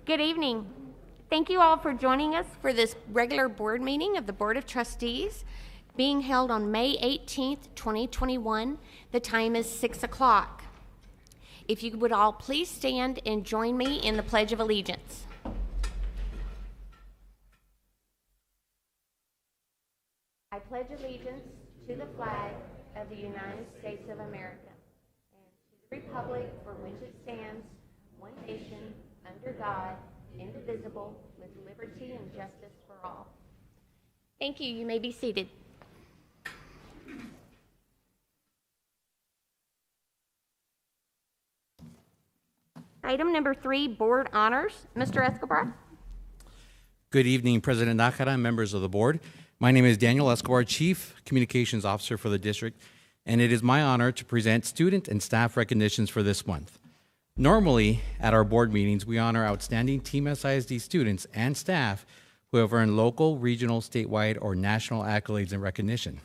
Good evening. Thank you all for joining us for this regular board meeting of the Board of Trustees being held on May 18th, 2021. The time is 6 o'clock. If you would all please stand and join me in the Pledge of Allegiance. I pledge allegiance to the flag of the United States of America and to the republic for which it stands, one nation, under God, indivisible, with liberty and justice for all. Thank you. You may be seated. Item number 3, board honors. Mr. Escobar. Good evening, President Nakara and members of the board. My name is Daniel Escobar, Chief Communications Officer for the district, and it is my honor to present student and staff recognitions for this month. Normally, at our board meetings, we honor outstanding Team SISD students and staff who have earned local, regional, statewide, or national accolades and recognition.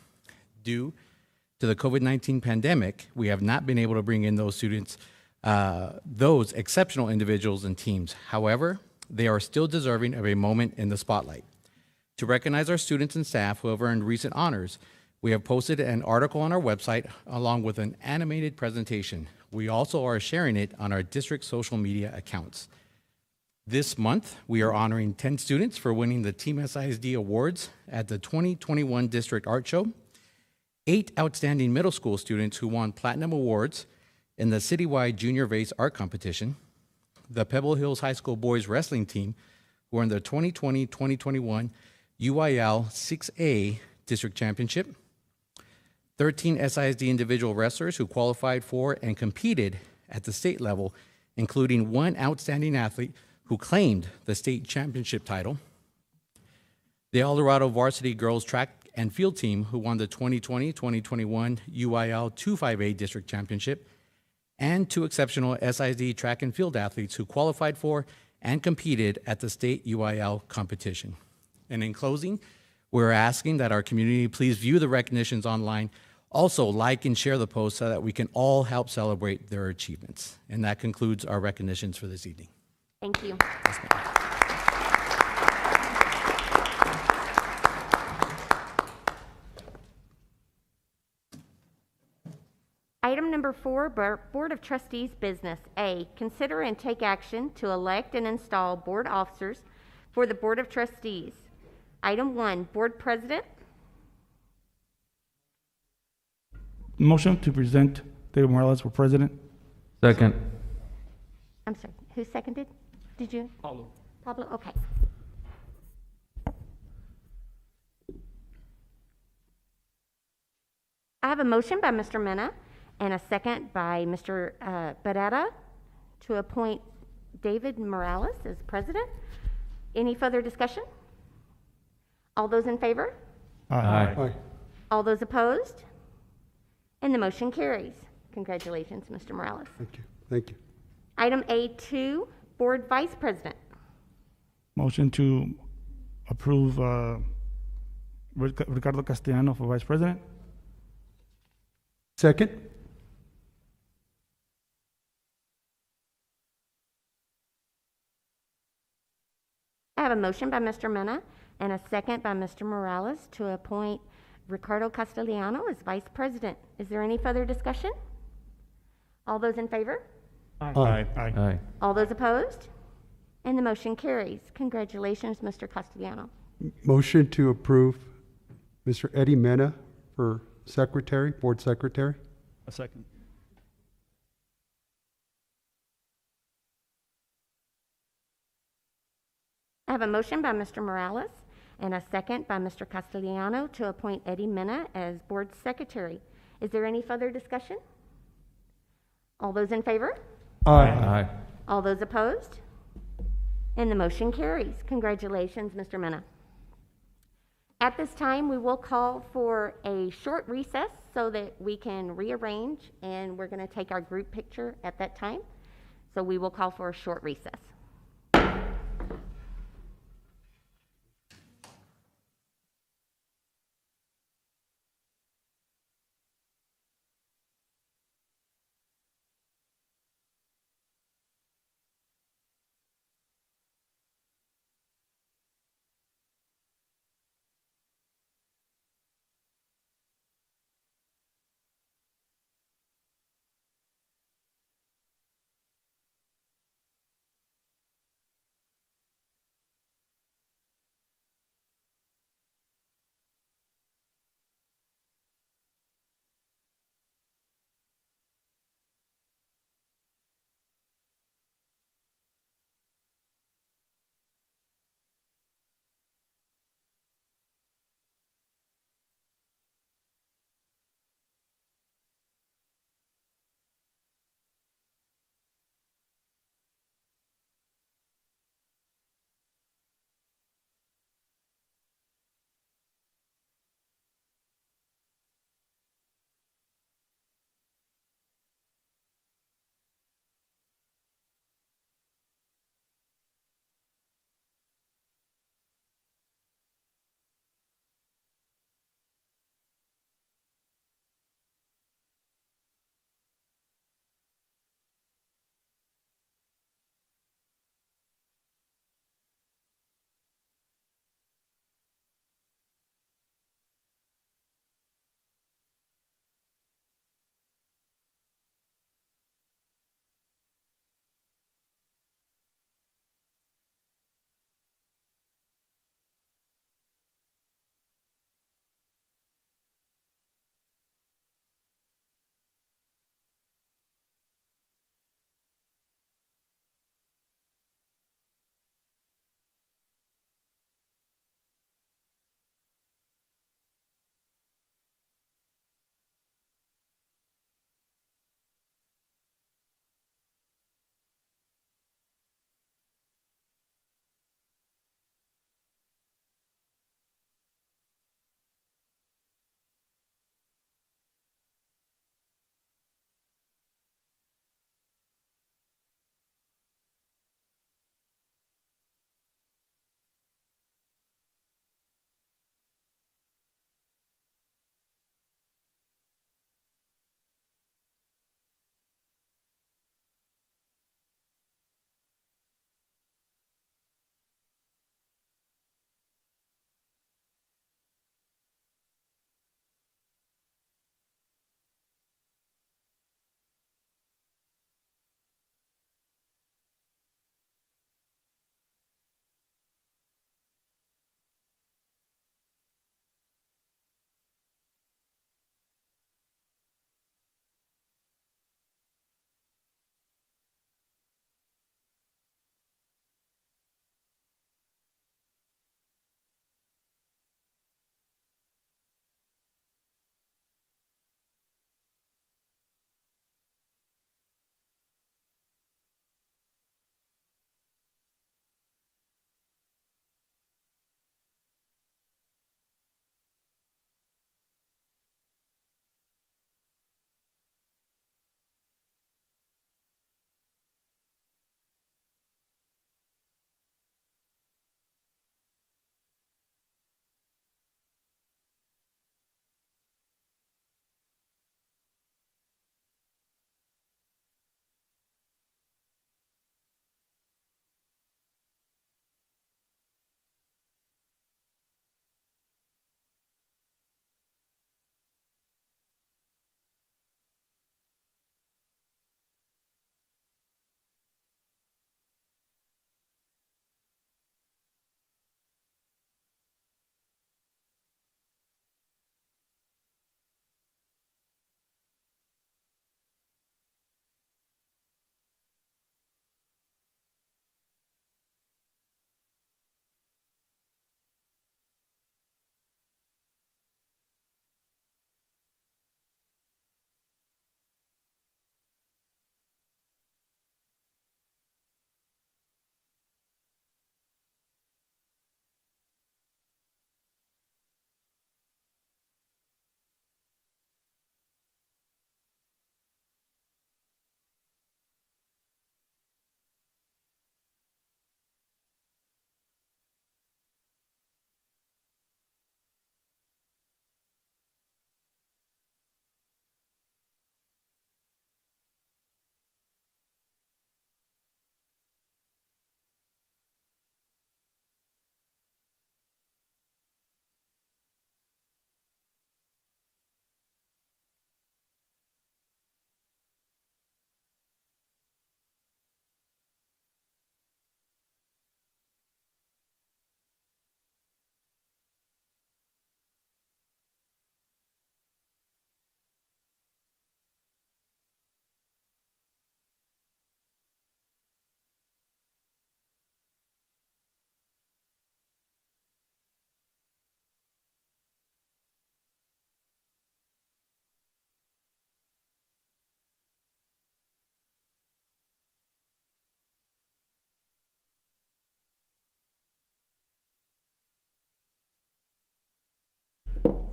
Due to the COVID-19 pandemic, we have not been able to bring in those students, those exceptional individuals and teams. However, they are still deserving of a moment in the spotlight. To recognize our students and staff who have earned recent honors, we have posted an article on our website along with an animated presentation. We also are sharing it on our district social media accounts. This month, we are honoring 10 students for winning the Team SISD Awards at the 2021 District Art Show, 8 outstanding middle school students who won Platinum Awards in the citywide Junior Vase Art Competition, the Pebble Hills High School Boys Wrestling Team who won the 2020-2021 UIL 6A District Championship, 13 SISD individual wrestlers who qualified for and competed at the state level, including 1 outstanding athlete who claimed the state championship title, the El Dorado Varsity Girls Track and Field Team who won the 2020-2021 UIL 25A District Championship, and 2 exceptional SISD track and field athletes who qualified for and competed at the state UIL competition. And in closing, we're asking that our community please view the recognitions online. Also, like and share the post so that we can all help celebrate their achievements. And that concludes our recognitions for this evening. Thank you. Yes, ma'am. Item number 4, Board of Trustees business. A, consider and take action to elect and install board officers for the Board of Trustees. Item 1, Board President. Motion to present David Morales for president. Second. I'm sorry, who seconded? Did you? Paulo. Pablo, okay. I have a motion by Mr. Mena and a second by Mr. Barrera to appoint David Morales as president. Any further discussion? All those in favor? Aye. All those opposed? And the motion carries. Congratulations, Mr. Morales. Thank you. Thank you. Item A2, Board Vice President. Motion to approve Ricardo Castellano for vice president. Second? I have a motion by Mr. Mena and a second by Mr. Morales to appoint Ricardo Castellano as vice president. Is there any further discussion? All those in favor? Aye. Aye. All those opposed? And the motion carries. Congratulations, Mr. Castellano. Motion to approve Mr. Eddie Mena for secretary, board secretary. A second. I have a motion by Mr. Morales and a second by Mr. Castellano to appoint Eddie Mena as board secretary. Is there any further discussion? All those in favor? Aye. All those opposed? And the motion carries. Congratulations, Mr. Mena. At this time, we will call for a short recess so that we can rearrange, and we're going to take our group picture at that time. So we will call for a short recess.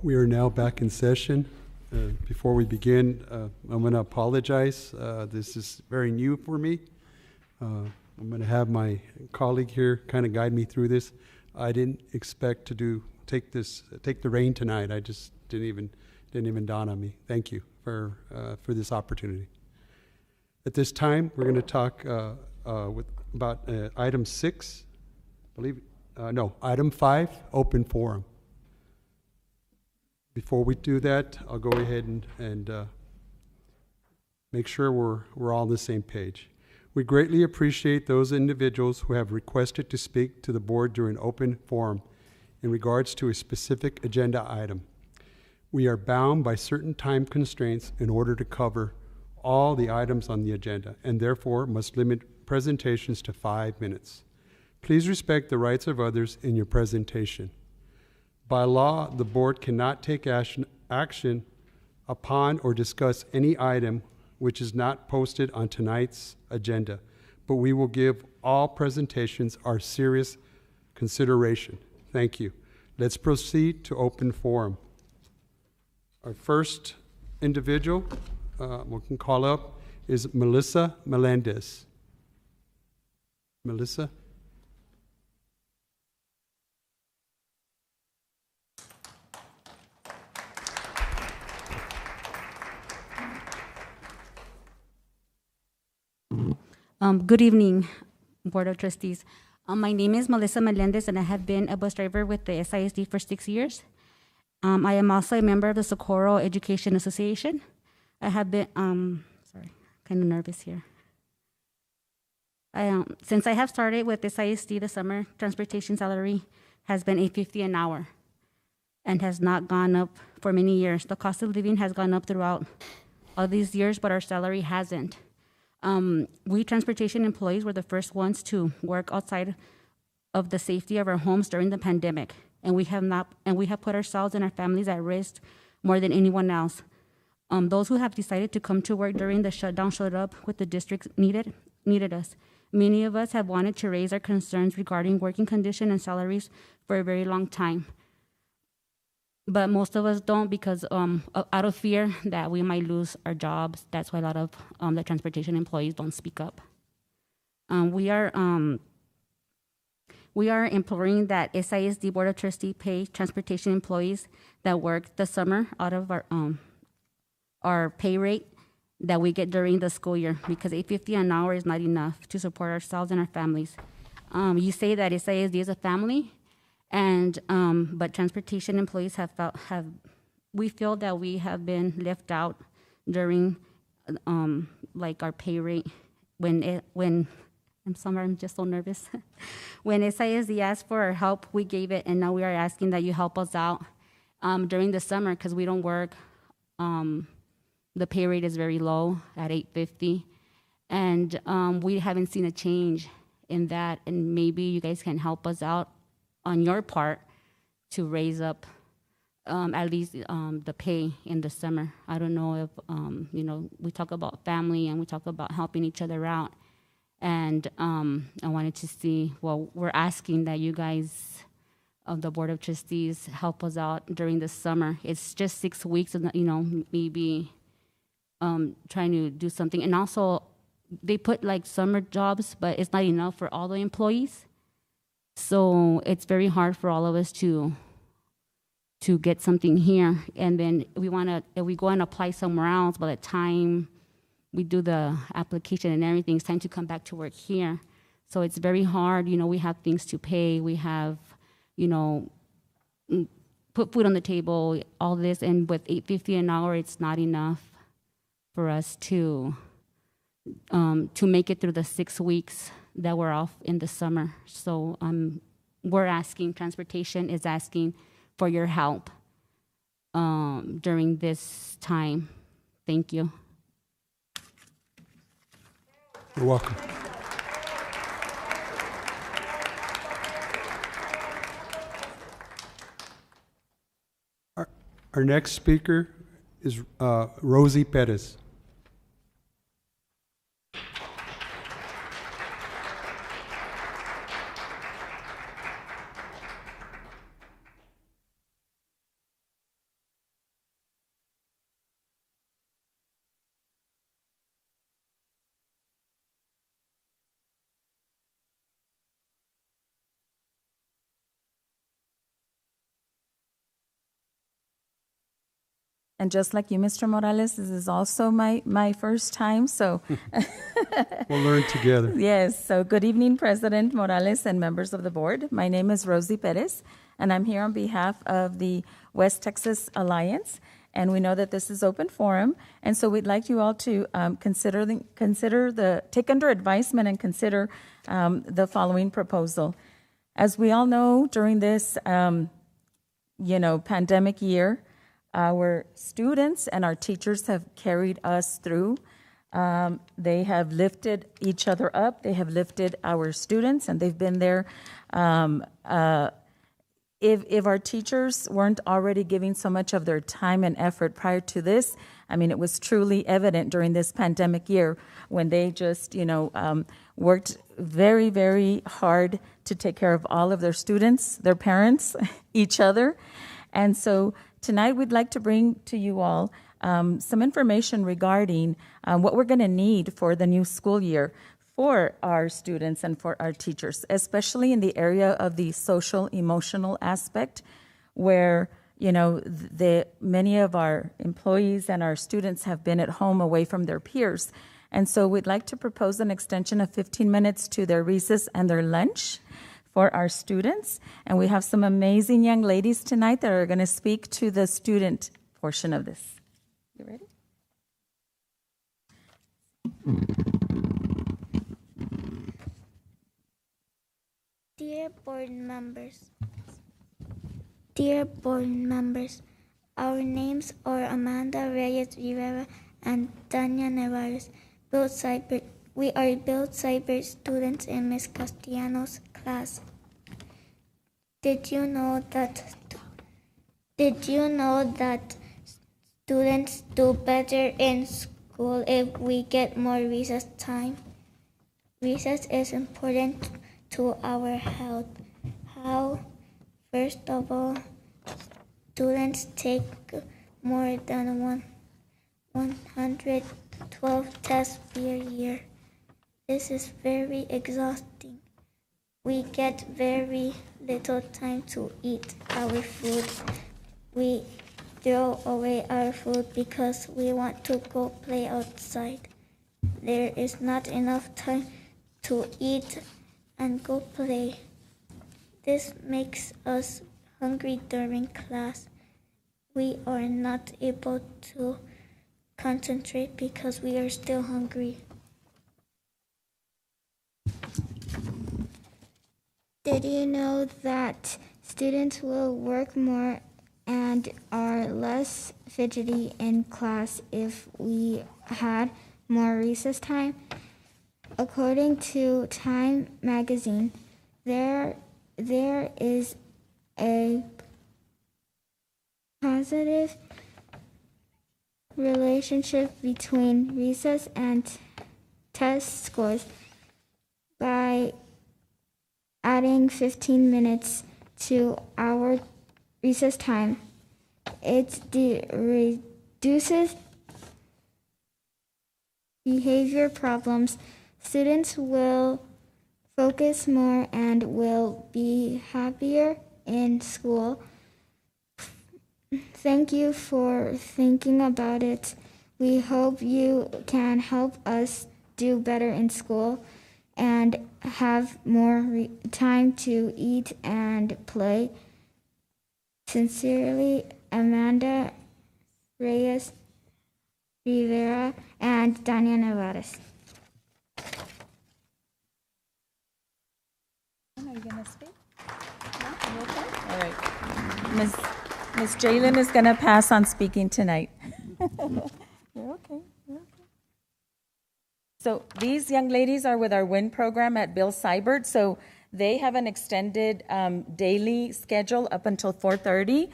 We are now back in session. Before we begin, I'm going to apologize. This is very new for me. I'm going to have my colleague here kind of guide me through this. I didn't expect to take the reign tonight. I just didn't even dawn on me. Thank you for this opportunity. At this time, we're going to talk about item 6. Item 5, open forum. Before we do that, I'll go ahead and make sure we're all on the same page. We greatly appreciate those individuals who have requested to speak to the board during open forum in regards to a specific agenda item. We are bound by certain time constraints in order to cover all the items on the agenda, and therefore must limit presentations to 5 minutes. Please respect the rights of others in your presentation. By law, the board cannot take action upon or discuss any item which is not posted on tonight's agenda, but we will give all presentations our serious consideration. Thank you. Let's proceed to open forum. Our first individual we can call up is Melissa Mendez. Melissa? Good evening, Board of Trustees. My name is Melissa Mendez, and I have been a bus driver with the SISD for 6 years. I am also a member of the Socorro Education Association. I have been, kind of nervous here. Since I have started with SISD, the summer transportation salary has been $8.50 an hour and has not gone up for many years. The cost of living has gone up throughout all these years, but our salary hasn't. We transportation employees were the first ones to work outside of the safety of our homes during the pandemic, and we have put ourselves and our families at risk more than anyone else. Those who have decided to come to work during the shutdown showed up with the district needed us. Many of us have wanted to raise our concerns regarding working condition and salaries for a very long time. But most of us don't because out of fear that we might lose our jobs. That's why a lot of the transportation employees don't speak up. We are imploring that SISD Board of Trustees pay transportation employees that work the summer out of our pay rate that we get during the school year, because $8.50 an hour is not enough to support ourselves and our families. You say that SISD is a family. And but transportation employees we feel that we have been left out during like our pay rate when I'm sorry, I'm just so nervous. When SISD asked for our help, we gave it, and now we are asking that you help us out during the summer because we don't work. The pay rate is very low at $8.50, and we haven't seen a change in that, and maybe you guys can help us out on your part to raise up at least the pay in the summer. I don't know if, we talk about family and we talk about helping each other out. And I wanted to see, we're asking that you guys of the Board of Trustees help us out during the summer. It's just 6 weeks, maybe trying to do something. And also, they put like summer jobs, but it's not enough for all the employees. So it's very hard for all of us to get something here, and then if we go and apply somewhere else, by the time we do the application and everything, it's time to come back to work here. So it's very hard. We have things to pay. We have, put food on the table, all this, and with $8.50 an hour, it's not enough for us to make it through the 6 weeks that we're off in the summer. So transportation is asking for your help during this time. Thank you. You're welcome. Our next speaker is Rosie Perez. And just like you, Mr. Morales, this is also my first time, so. We'll learn together. Yes, so good evening, President Morales and members of the board. My name is Rosie Perez, and I'm here on behalf of the West Texas Alliance, and we know that this is open forum, and so we'd like you all to take under advisement and consider the following proposal. As we all know, during this, pandemic year, our students and our teachers have carried us through. They have lifted each other up. They have lifted our students, and they've been there. If our teachers weren't already giving so much of their time and effort prior to this, I mean, it was truly evident during this pandemic year when they just, worked very, very hard to take care of all of their students, their parents, each other. And so tonight we'd like to bring to you all some information regarding what we're going to need for the new school year for our students and for our teachers, especially in the area of the social emotional aspect, where many of our employees and our students have been at home away from their peers. And so we'd like to propose an extension of 15 minutes to their recess and their lunch for our students. And we have some amazing young ladies tonight that are going to speak to the student portion of this. You ready? Dear board members, our names are Amanda Reyes Rivera and Tanya Nevares. We are built cyber students in Ms. Castellanos' class. Did you know that students do better in school if we get more recess time? Recess is important to our health. How? First of all, students take more than 112 tests per year. This is very exhausting. We get very little time to eat our food. We throw away our food because we want to go play outside. There is not enough time to eat and go play. This makes us hungry during class. We are not able to concentrate because we are still hungry. Did you know that students will work more and are less fidgety in class if we had more recess time? According to Time magazine, there is a positive relationship between recess and test scores by adding 15 minutes to our recess time. It reduces behavior problems. Students will focus more and will be happier in school. Thank you for thinking about it. We hope you can help us do better in school and have more time to eat and play. Sincerely, Amanda Reyes Rivera and Dania Nevares. Are you going to speak? No? You okay? All right. Ms. Jalen is going to pass on speaking tonight. You're okay. You're okay. So these young ladies are with our WIN program at Bill Seibert. So they have an extended daily schedule up until 4:30,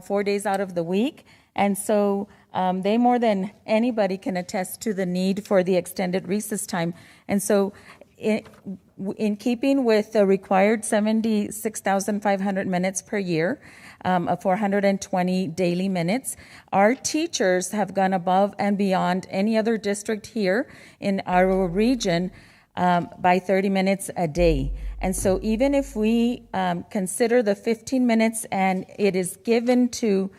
4 days out of the week. And so they more than anybody can attest to the need for the extended recess time. And so in keeping with the required 76,500 minutes per year, of 420 daily minutes, our teachers have gone above and beyond any other district here in our region by 30 minutes a day. And so even if we consider the 15 minutes and it is given to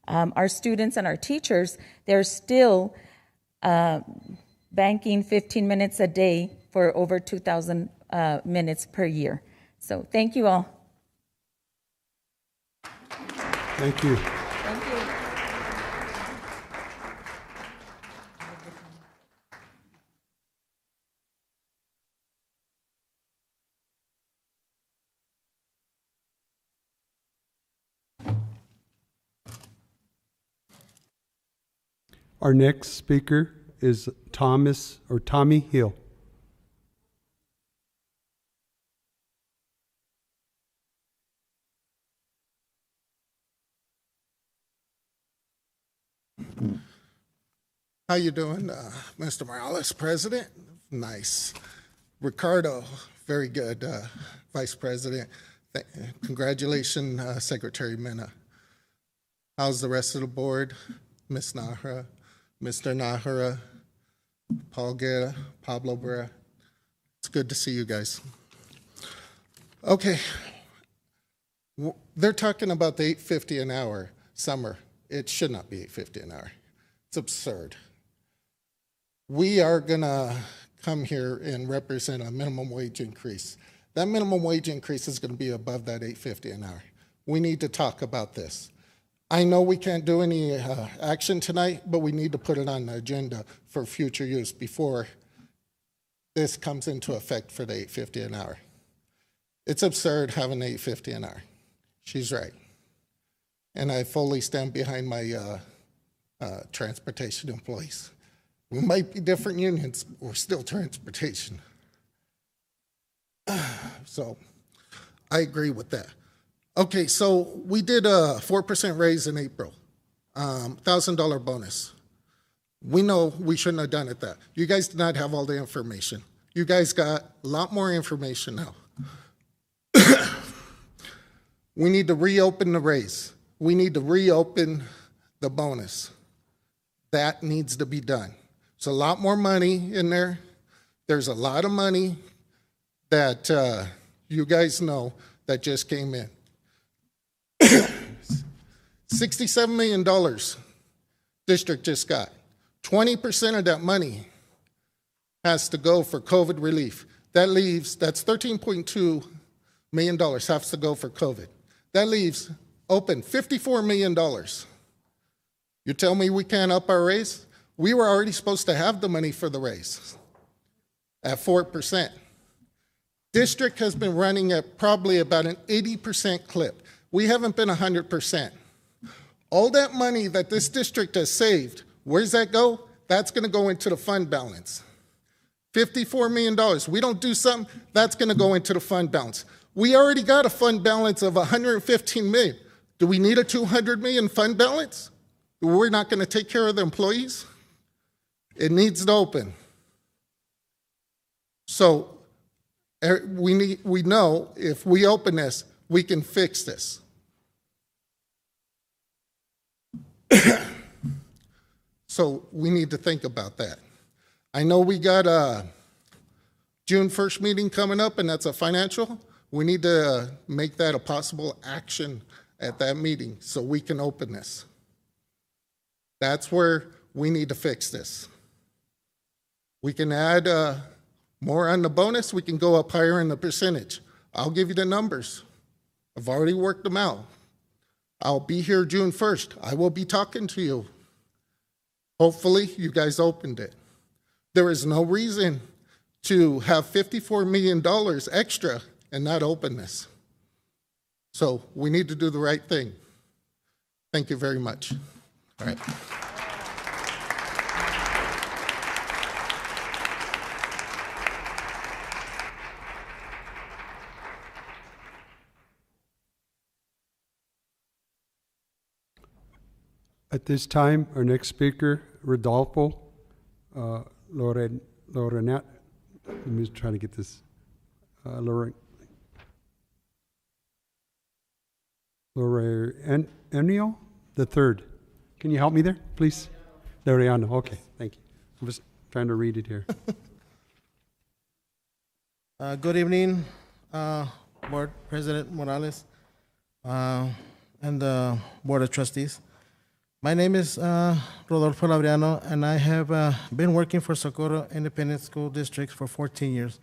Our students and our teachers, they're still banking 15 minutes a day for over 2,000 minutes per year. So thank you all. Thank you. Thank you. Our next speaker is Tommy Hill. How you doing, Mr. Morales, President? Nice. Ricardo, very good, Vice President. Congratulations, Secretary Mena. How's the rest of the board? Ms. Nahara, Mr. Nahara, Paul Guerra, Pablo Brea. It's good to see you guys. Okay. They're talking about the $8.50 an hour summer. It should not be $8.50 an hour. It's absurd. We are gonna come here and represent a minimum wage increase. That minimum wage increase is gonna be above that $8.50 an hour. We need to talk about this. I know we can't do any action tonight, but we need to put it on the agenda for future use before this comes into effect for the $8.50 an hour. It's absurd having $8.50 an hour. She's right. And I fully stand behind my transportation employees. We might be different unions, but we're still transportation. So I agree with that. Okay, so we did a 4% raise in April, $1,000 bonus. We know we shouldn't have done it that. You guys did not have all the information. You guys got a lot more information now. We need to reopen the raise. We need to reopen the bonus. That needs to be done. There's a lot more money in there. There's a lot of money that you guys know that just came in. $67 million district just got. 20% of that money has to go for COVID relief. That leaves, that's $13.2 million has to go for COVID. That leaves open $54 million. You tell me we can't up our raise? We were already supposed to have the money for the raise at 4%. District has been running at probably about an 80% clip. We haven't been 100%. All that money that this district has saved, where's that go? That's gonna go into the fund balance. $54 million, we don't do something, that's gonna go into the fund balance. We already got a fund balance of $115 million. Do we need a $200 million fund balance? We're not gonna take care of the employees? It needs to open. So we know if we open this, we can fix this. So we need to think about that. I know we got a June 1st meeting coming up, and that's a financial. We need to make that a possible action at that meeting so we can open this. That's where we need to fix this. We can add more on the bonus. We can go up higher in the percentage. I'll give you the numbers. I've already worked them out. I'll be here June 1st. I will be talking to you. Hopefully, you guys opened it. There is no reason to have $54 million extra and not open this. So we need to do the right thing. Thank you very much. All right. At this time, our next speaker, Rodolfo Lorenat. Let me try to get this. Lorenio, the third. Can you help me there, please? Laureano. Okay, thank you. I'm just trying to read it here. Good evening, Board President Morales and the Board of Trustees. My name is Rodolfo Labriano, and I have been working for Socorro Independent School District for 14 years.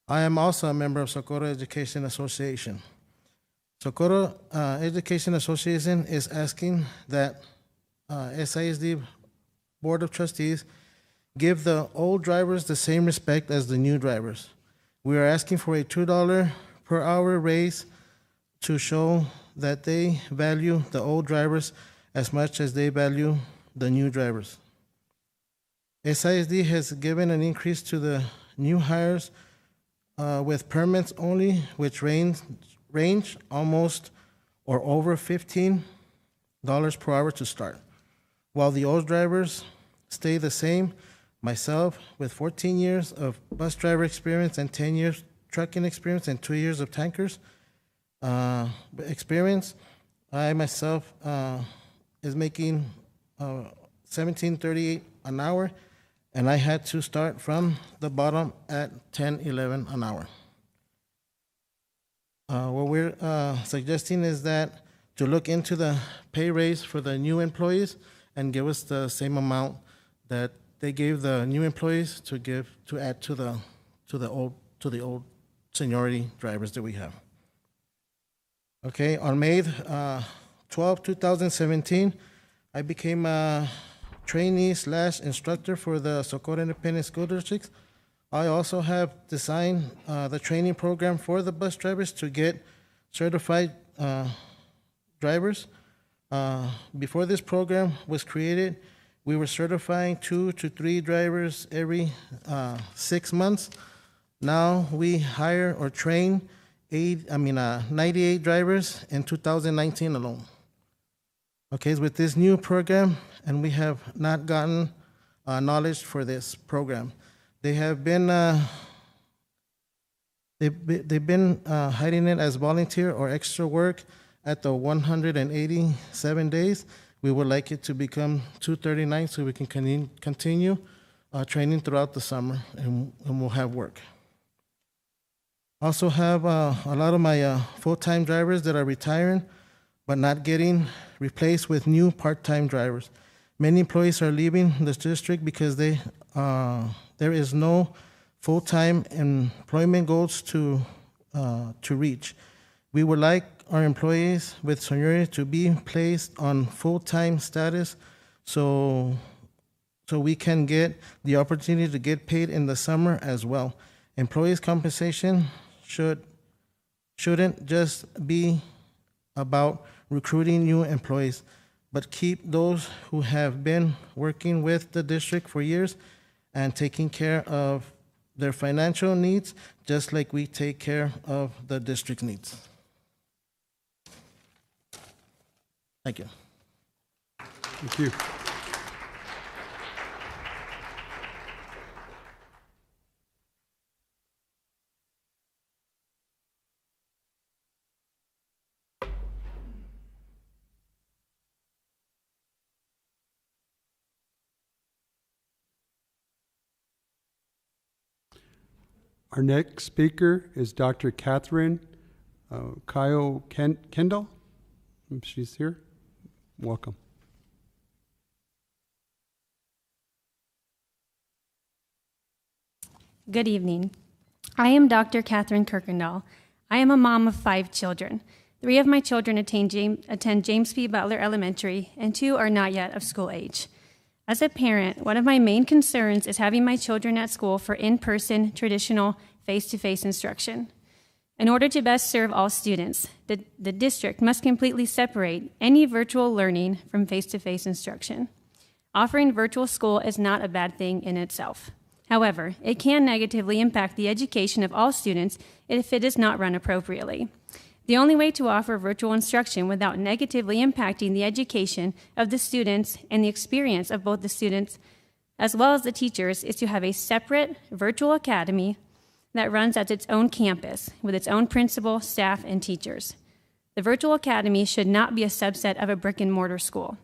I am also a member of Socorro Education Association. Socorro Education Association is asking that SISD Board of Trustees give the old drivers the same respect as the new drivers. We are asking for a $2 per hour raise to show that they value the old drivers as much as they value the new drivers. SISD has given an increase to the new hires with permits only, which range almost or over $15 per hour to start, while the old drivers stay the same. Myself, with 14 years of bus driver experience and 10 years trucking experience and 2 years of tankers experience, I myself is making $17.38 an hour, and I had to start from the bottom at $10.11 an hour. What we're suggesting is that to look into the pay raise for the new employees and give us the same amount that they gave the new employees to add to the old seniority drivers that we have. Okay, on May 12, 2017, I became a trainee / instructor for the Socorro Independent School District. I also have designed the training program for the bus drivers to get certified drivers. Before this program was created, we were certifying 2 to 3 drivers every 6 months. Now we hire or train 98 drivers in 2019 alone. Okay, with this new program, and we have not gotten knowledge for this program. They have been they've been hiding it as volunteer or extra work at the 187 days. We would like it to become 239 so we can continue training throughout the summer, and we'll have work. Also have a lot of my full-time drivers that are retiring but not getting replaced with new part-time drivers. Many employees are leaving this district because there is no full-time employment goals to reach. We would like our employees with seniority to be placed on full-time status so we can get the opportunity to get paid in the summer as well. Employees' compensation shouldn't just be about recruiting new employees, but keep those who have been working with the district for years and taking care of their financial needs, just like we take care of the district's needs. Thank you. Thank you. Our next speaker is Dr. Catherine Kirkland. She's here. Welcome. Good evening. I am Dr. Catherine Kirkland. I am a mom of 5 children. 3 of my children attend James P. Butler Elementary, and 2 are not yet of school age. As a parent, one of my main concerns is having my children at school for in-person, traditional, face-to-face instruction. In order to best serve all students, the district must completely separate any virtual learning from face-to-face instruction. Offering virtual school is not a bad thing in itself. However, it can negatively impact the education of all students if it is not run appropriately. The only way to offer virtual instruction without negatively impacting the education of the students and the experience of both the students as well as the teachers is to have a separate virtual academy that runs at its own campus with its own principal, staff, and teachers. The virtual academy should not be a subset of a brick-and-mortar school.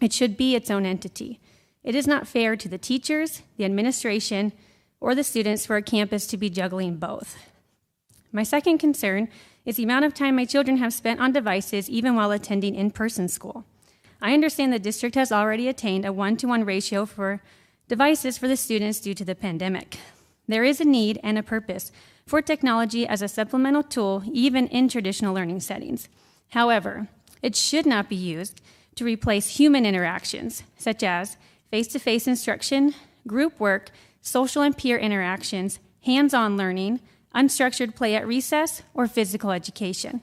It should be its own entity. It is not fair to the teachers, the administration, or the students for a campus to be juggling both. My second concern is the amount of time my children have spent on devices even while attending in-person school. I understand the district has already attained a 1-to-1 ratio for devices for the students due to the pandemic. There is a need and a purpose for technology as a supplemental tool, even in traditional learning settings. However, it should not be used to replace human interactions, such as face-to-face instruction, group work, social and peer interactions, hands-on learning, unstructured play at recess, or physical education.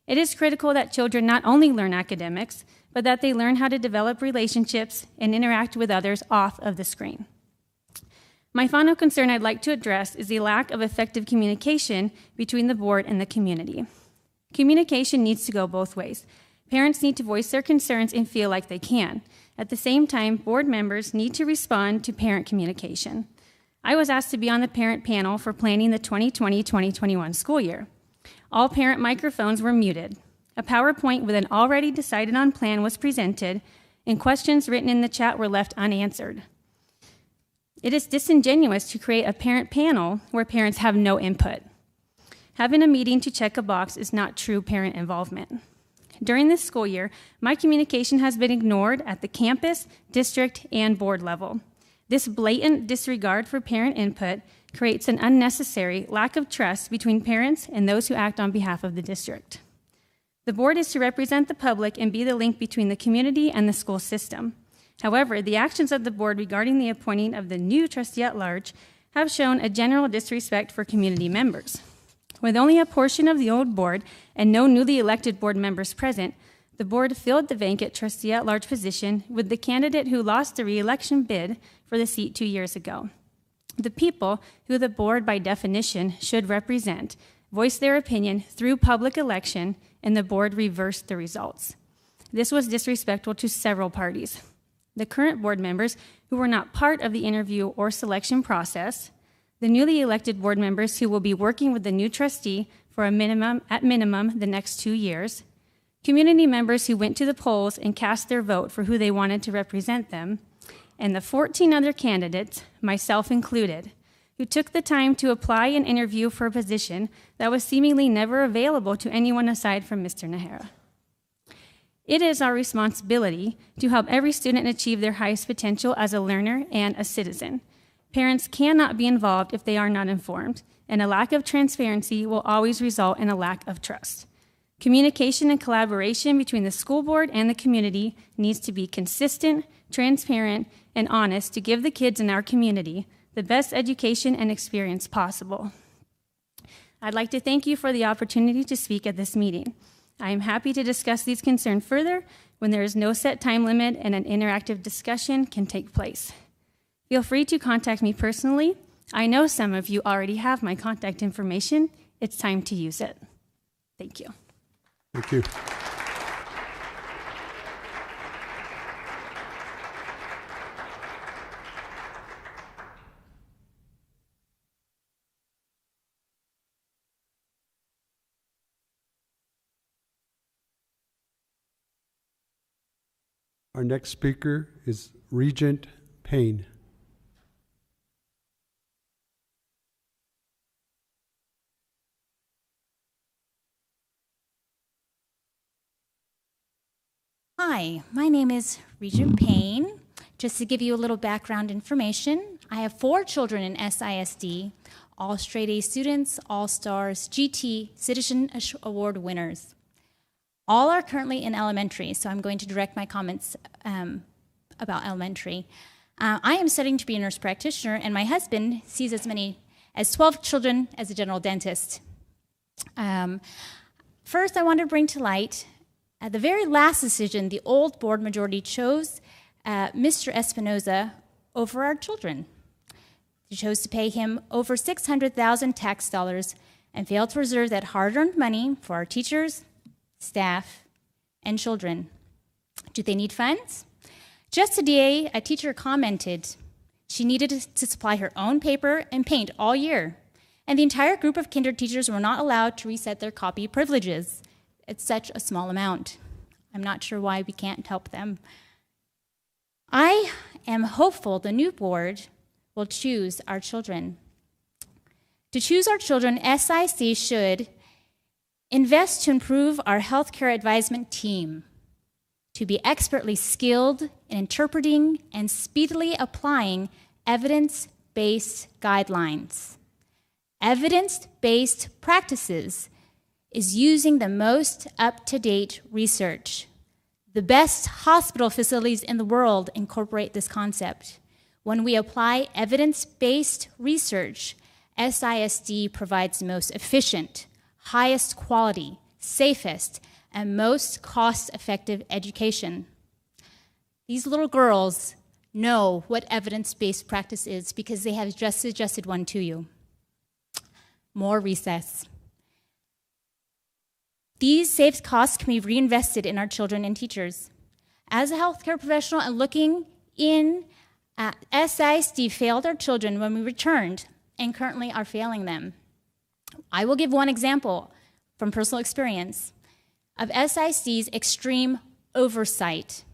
It is critical that children not only learn academics, but that they learn how to develop relationships and interact with others off of the screen. My final concern I'd like to address is the lack of effective communication between the board and the community. Communication needs to go both ways. Parents need to voice their concerns and feel like they can. At the same time, board members need to respond to parent communication. I was asked to be on the parent panel for planning the 2020-2021 school year. All parent microphones were muted. A PowerPoint with an already decided on plan was presented, and questions written in the chat were left unanswered. It is disingenuous to create a parent panel where parents have no input. Having a meeting to check a box is not true parent involvement. During this school year, my communication has been ignored at the campus, district, and board level. This blatant disregard for parent input creates an unnecessary lack of trust between parents and those who act on behalf of the district. The board is to represent the public and be the link between the community and the school system. However, the actions of the board regarding the appointing of the new trustee at large have shown a general disrespect for community members. With only a portion of the old board and no newly elected board members present, the board filled the vacant trustee at large position with the candidate who lost the re-election bid for the seat 2 years ago. The people who the board by definition should represent voiced their opinion through public election, and the board reversed the results. This was disrespectful to several parties. The current board members who were not part of the interview or selection process, the newly elected board members who will be working with the new trustee for at minimum the next 2 years, community members who went to the polls and cast their vote for who they wanted to represent them, and the 14 other candidates, myself included, who took the time to apply and interview for a position that was seemingly never available to anyone aside from Mr. Nahara. It is our responsibility to help every student achieve their highest potential as a learner and a citizen. Parents cannot be involved if they are not informed, and a lack of transparency will always result in a lack of trust. Communication and collaboration between the school board and the community needs to be consistent, transparent, and honest to give the kids in our community the best education and experience possible. I'd like to thank you for the opportunity to speak at this meeting. I am happy to discuss these concerns further when there is no set time limit and an interactive discussion can take place. Feel free to contact me personally. I know some of you already have my contact information. It's time to use it. Thank you. Thank you. Our next speaker is Regent Payne. Hi, my name is Regent Payne. Just to give you a little background information, I have 4 children in SISD, all straight A students, all stars, GT, Citizen Award winners. All are currently in elementary, so I'm going to direct my comments about elementary. I am studying to be a nurse practitioner, and my husband sees as many as 12 children as a general dentist. First, I want to bring to light, at the very last decision, the old board majority chose Mr. Espinoza over our children. They chose to pay him over $600,000 tax dollars and failed to reserve that hard-earned money for our teachers, staff, and children. Do they need funds? Just today, a teacher commented she needed to supply her own paper and paint all year, and the entire group of kinder teachers were not allowed to reset their copy privileges. It's such a small amount. I'm not sure why we can't help them. I am hopeful the new board will choose our children. To choose our children, SIC should invest to improve our healthcare advisement team, to be expertly skilled in interpreting and speedily applying evidence-based guidelines. Evidence-based practices is using the most up-to-date research. The best hospital facilities in the world incorporate this concept. When we apply evidence-based research, SISD provides the most efficient, highest quality, safest, and most cost-effective education. These little girls know what evidence-based practice is because they have just suggested one to you. More recess. These saved costs can be reinvested in our children and teachers. As a healthcare professional and looking in, SISD failed our children when we returned and currently are failing them. I will give one example from personal experience of SISD's extreme oversight.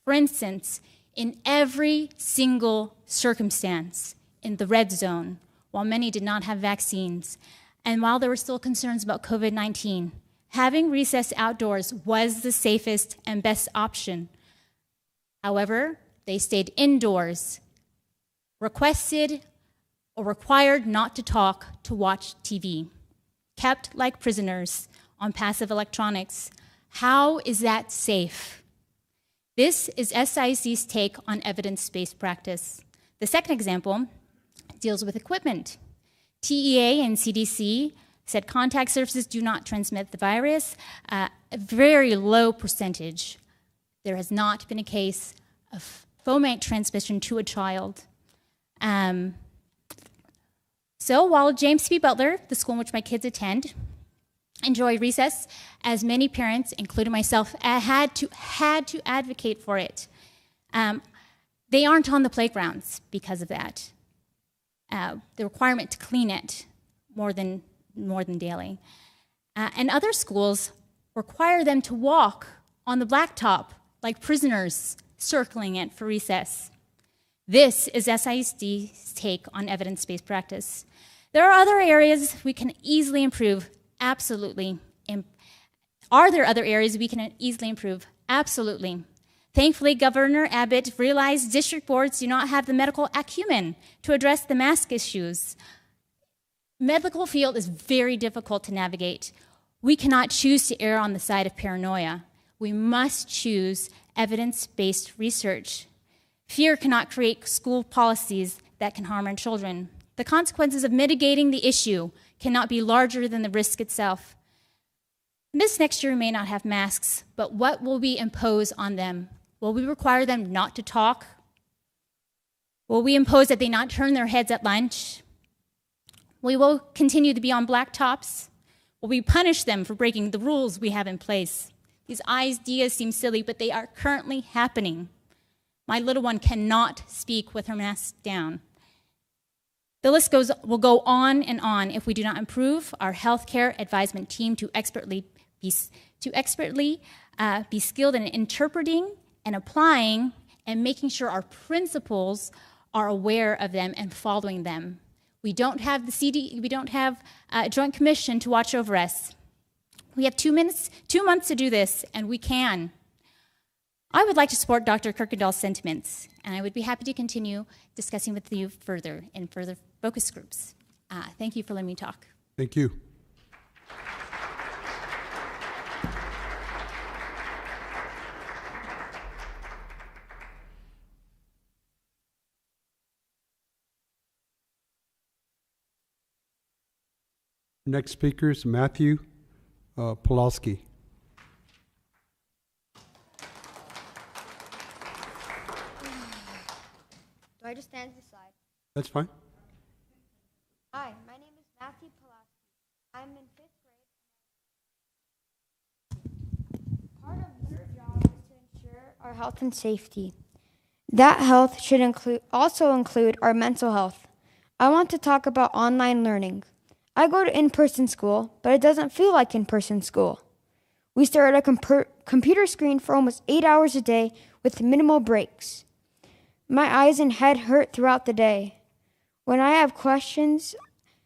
For instance, in every single circumstance in the red zone, while many did not have vaccines, and while there were still concerns about COVID-19, having recess outdoors was the safest and best option. However, they stayed indoors, requested or required not to talk to watch TV, kept like prisoners on passive electronics. How is that safe? This is SISD's take on evidence-based practice. The second example deals with equipment. TEA and CDC said contact surfaces do not transmit the virus. A very low percentage. There has not been a case of fomate transmission to a child. So while James B. Butler, the school in which my kids attend, enjoy recess, as many parents, including myself, had to advocate for it, they aren't on the playgrounds because of that. The requirement to clean it more than daily. And other schools require them to walk on the blacktop like prisoners circling it for recess. This is SISD's take on evidence-based practice. There are other areas we can easily improve, absolutely. Are there other areas we can easily improve? Absolutely. Thankfully, Governor Abbott realized district boards do not have the medical acumen to address the mask issues. Medical field is very difficult to navigate. We cannot choose to err on the side of paranoia. We must choose evidence-based research. Fear cannot create school policies that can harm our children. The consequences of mitigating the issue cannot be larger than the risk itself. This next year we may not have masks, but what will we impose on them? Will we require them not to talk? Will we impose that they not turn their heads at lunch? We will continue to be on blacktops. Will we punish them for breaking the rules we have in place? These ideas seem silly, but they are currently happening. My little one cannot speak with her mask down. The list will go on and on if we do not improve our healthcare advisement team to expertly be skilled in interpreting and applying and making sure our principals are aware of them and following them. We don't have we don't have a joint commission to watch over us. We have 2 months to do this, and we can. I would like to support Dr. Kirkendall's sentiments, and I would be happy to continue discussing with you further in further focus groups. Thank you for letting me talk. Thank you. Next speaker is Matthew Polowsky. Do I just stand to the side? That's fine. Hi, my name is Matthew Palaski. I'm in 5th grade. Part of your job is to ensure our health and safety. That health should also include our mental health. I want to talk about online learning. I go to in-person school, but it doesn't feel like in-person school. We stare at a computer screen for almost 8 hours a day with minimal breaks. My eyes and head hurt throughout the day. When I have questions,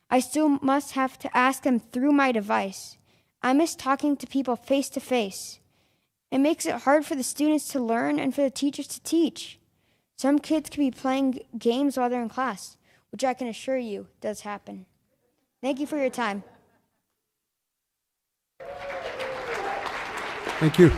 I still must have to ask them through my device. I miss talking to people face to face. It makes it hard for the students to learn and for the teachers to teach. Some kids could be playing games while they're in class, which I can assure you does happen. Thank you for your time. Thank you.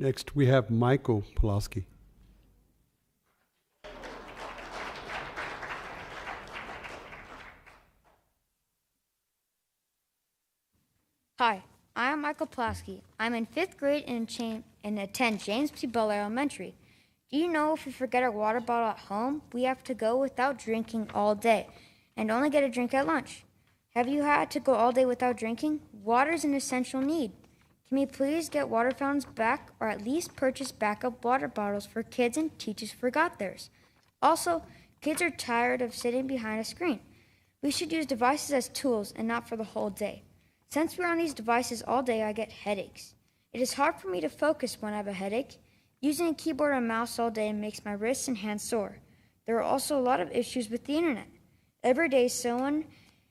Next, we have Michael Polowsky. Hi, I am Michael Palaski. I'm in 5th grade and attend James P. Butler Elementary. Do you know if we forget our water bottle at home, we have to go without drinking all day and only get a drink at lunch? Have you had to go all day without drinking? Water is an essential need. Can we please get water fountains back or at least purchase backup water bottles for kids and teachers who forgot theirs? Also, kids are tired of sitting behind a screen. We should use devices as tools and not for the whole day. Since we're on these devices all day, I get headaches. It is hard for me to focus when I have a headache. Using a keyboard and mouse all day makes my wrists and hands sore. There are also a lot of issues with the internet. Every day someone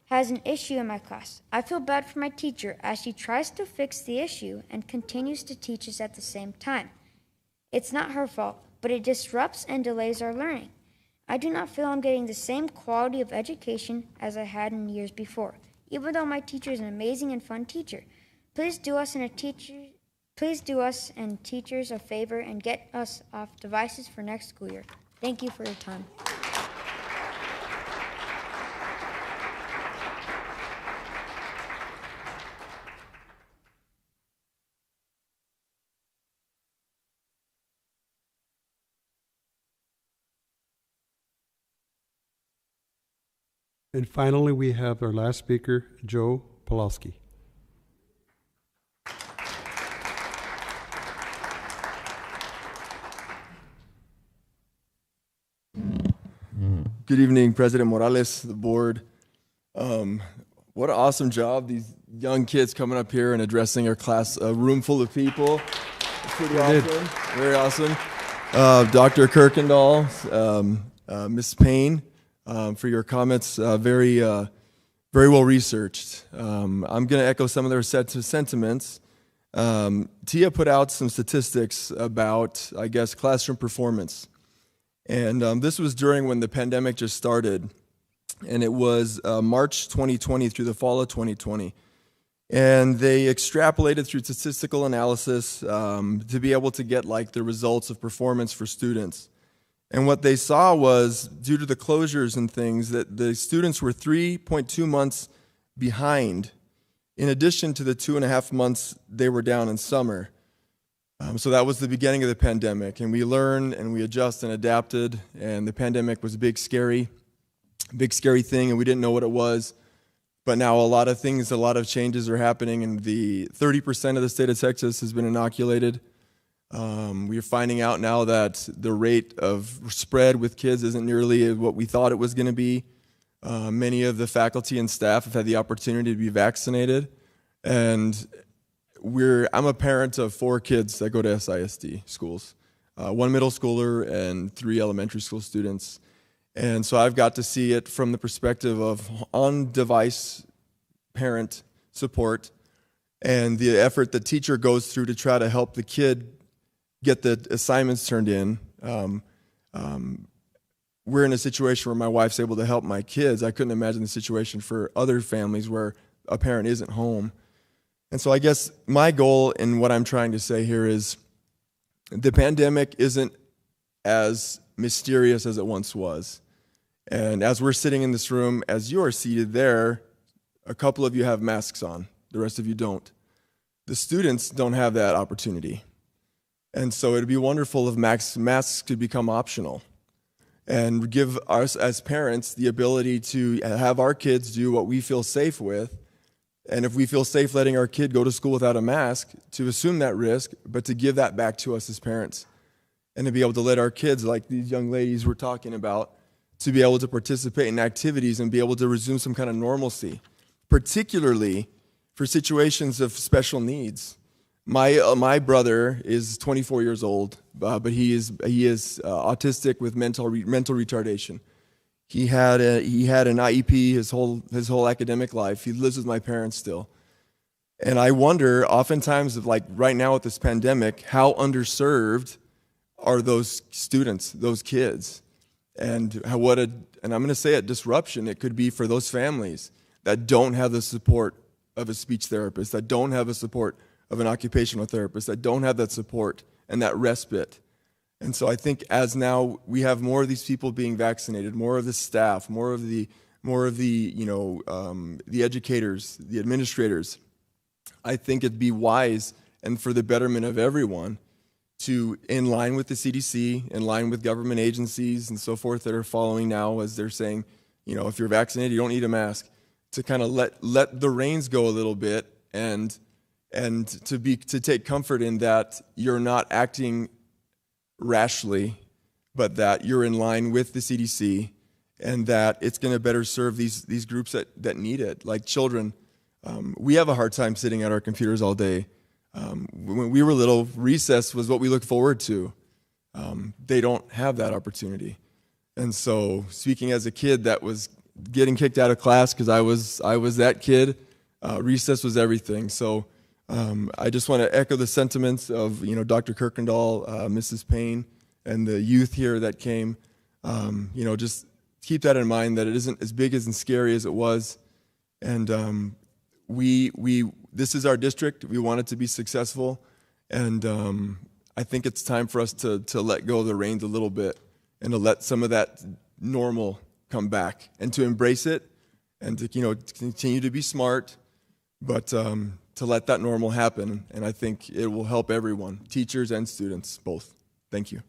has an issue in my class. I feel bad for my teacher as she tries to fix the issue and continues to teach us at the same time. It's not her fault, but it disrupts and delays our learning. I do not feel I'm getting the same quality of education as I had in years before, even though my teacher is an amazing and fun teacher. Please do us and teachers a favor and get us off devices for next school year. Thank you for your time. And finally, we have our last speaker, Joe Polowsky. Good evening, President Morales, the board. What an awesome job, these young kids coming up here and addressing our class, a room full of people. Pretty awesome, very awesome. Dr. Kirkendall, Ms. Payne, for your comments, very well researched. I'm going to echo some of their sentiments. Tia put out some statistics about, I guess, classroom performance. And this was during when the pandemic just started. And it was March 2020 through the fall of 2020. And they extrapolated through statistical analysis to be able to get like the results of performance for students. And what they saw was, due to the closures and things, that the students were 3.2 months behind, in addition to the 2.5 months they were down in summer. So that was the beginning of the pandemic, and we learned and we adjusted and adapted, and the pandemic was a big scary thing, and we didn't know what it was. But now a lot of things, a lot of changes are happening, and the 30% of the state of Texas has been inoculated. We're finding out now that the rate of spread with kids isn't nearly what we thought it was going to be. Many of the faculty and staff have had the opportunity to be vaccinated, and I'm a parent of 4 kids that go to SISD schools, 1 middle schooler and 3 elementary school students. And so I've got to see it from the perspective of on-device parent support and the effort the teacher goes through to try to help the kid get the assignments turned in. We're in a situation where my wife's able to help my kids. I couldn't imagine the situation for other families where a parent isn't home. And so I guess my goal and what I'm trying to say here is the pandemic isn't as mysterious as it once was. And as we're sitting in this room, as you are seated there, a couple of you have masks on, the rest of you don't. The students don't have that opportunity. And so it'd be wonderful if masks could become optional and give us as parents the ability to have our kids do what we feel safe with. And if we feel safe letting our kid go to school without a mask, to assume that risk, but to give that back to us as parents. And to be able to let our kids, like these young ladies we're talking about, to be able to participate in activities and be able to resume some kind of normalcy, particularly for situations of special needs. My brother is 24 years old, but he is autistic with mental retardation. He had an IEP his whole academic life. He lives with my parents still. And I wonder, oftentimes, like right now with this pandemic, how underserved are those students, those kids, and I'm going to say it, disruption it could be for those families that don't have the support of a speech therapist, that don't have the support of an occupational therapist, that don't have that support and that respite. And so I think as now we have more of these people being vaccinated, more of the staff, more of the the educators, the administrators, I think it'd be wise and for the betterment of everyone to, in line with the CDC, in line with government agencies and so forth that are following now as they're saying, if you're vaccinated, you don't need a mask, to kind of let the reins go a little bit and to take comfort in that you're not acting rashly, but that you're in line with the CDC and that it's going to better serve these groups that need it, like children. We have a hard time sitting at our computers all day. When we were little, recess was what we looked forward to. They don't have that opportunity. And so, speaking as a kid that was getting kicked out of class because I was that kid, recess was everything. So I just want to echo the sentiments of Dr. Kirkendall, Mrs. Payne, and the youth here that came. Just keep that in mind, that it isn't as big and scary as it was. And this is our district. We want it to be successful, and I think it's time for us to let go of the reins a little bit and to let some of that normal come back and to embrace it and to continue to be smart, but to let that normal happen. And I think it will help everyone, teachers and students both. Thank you.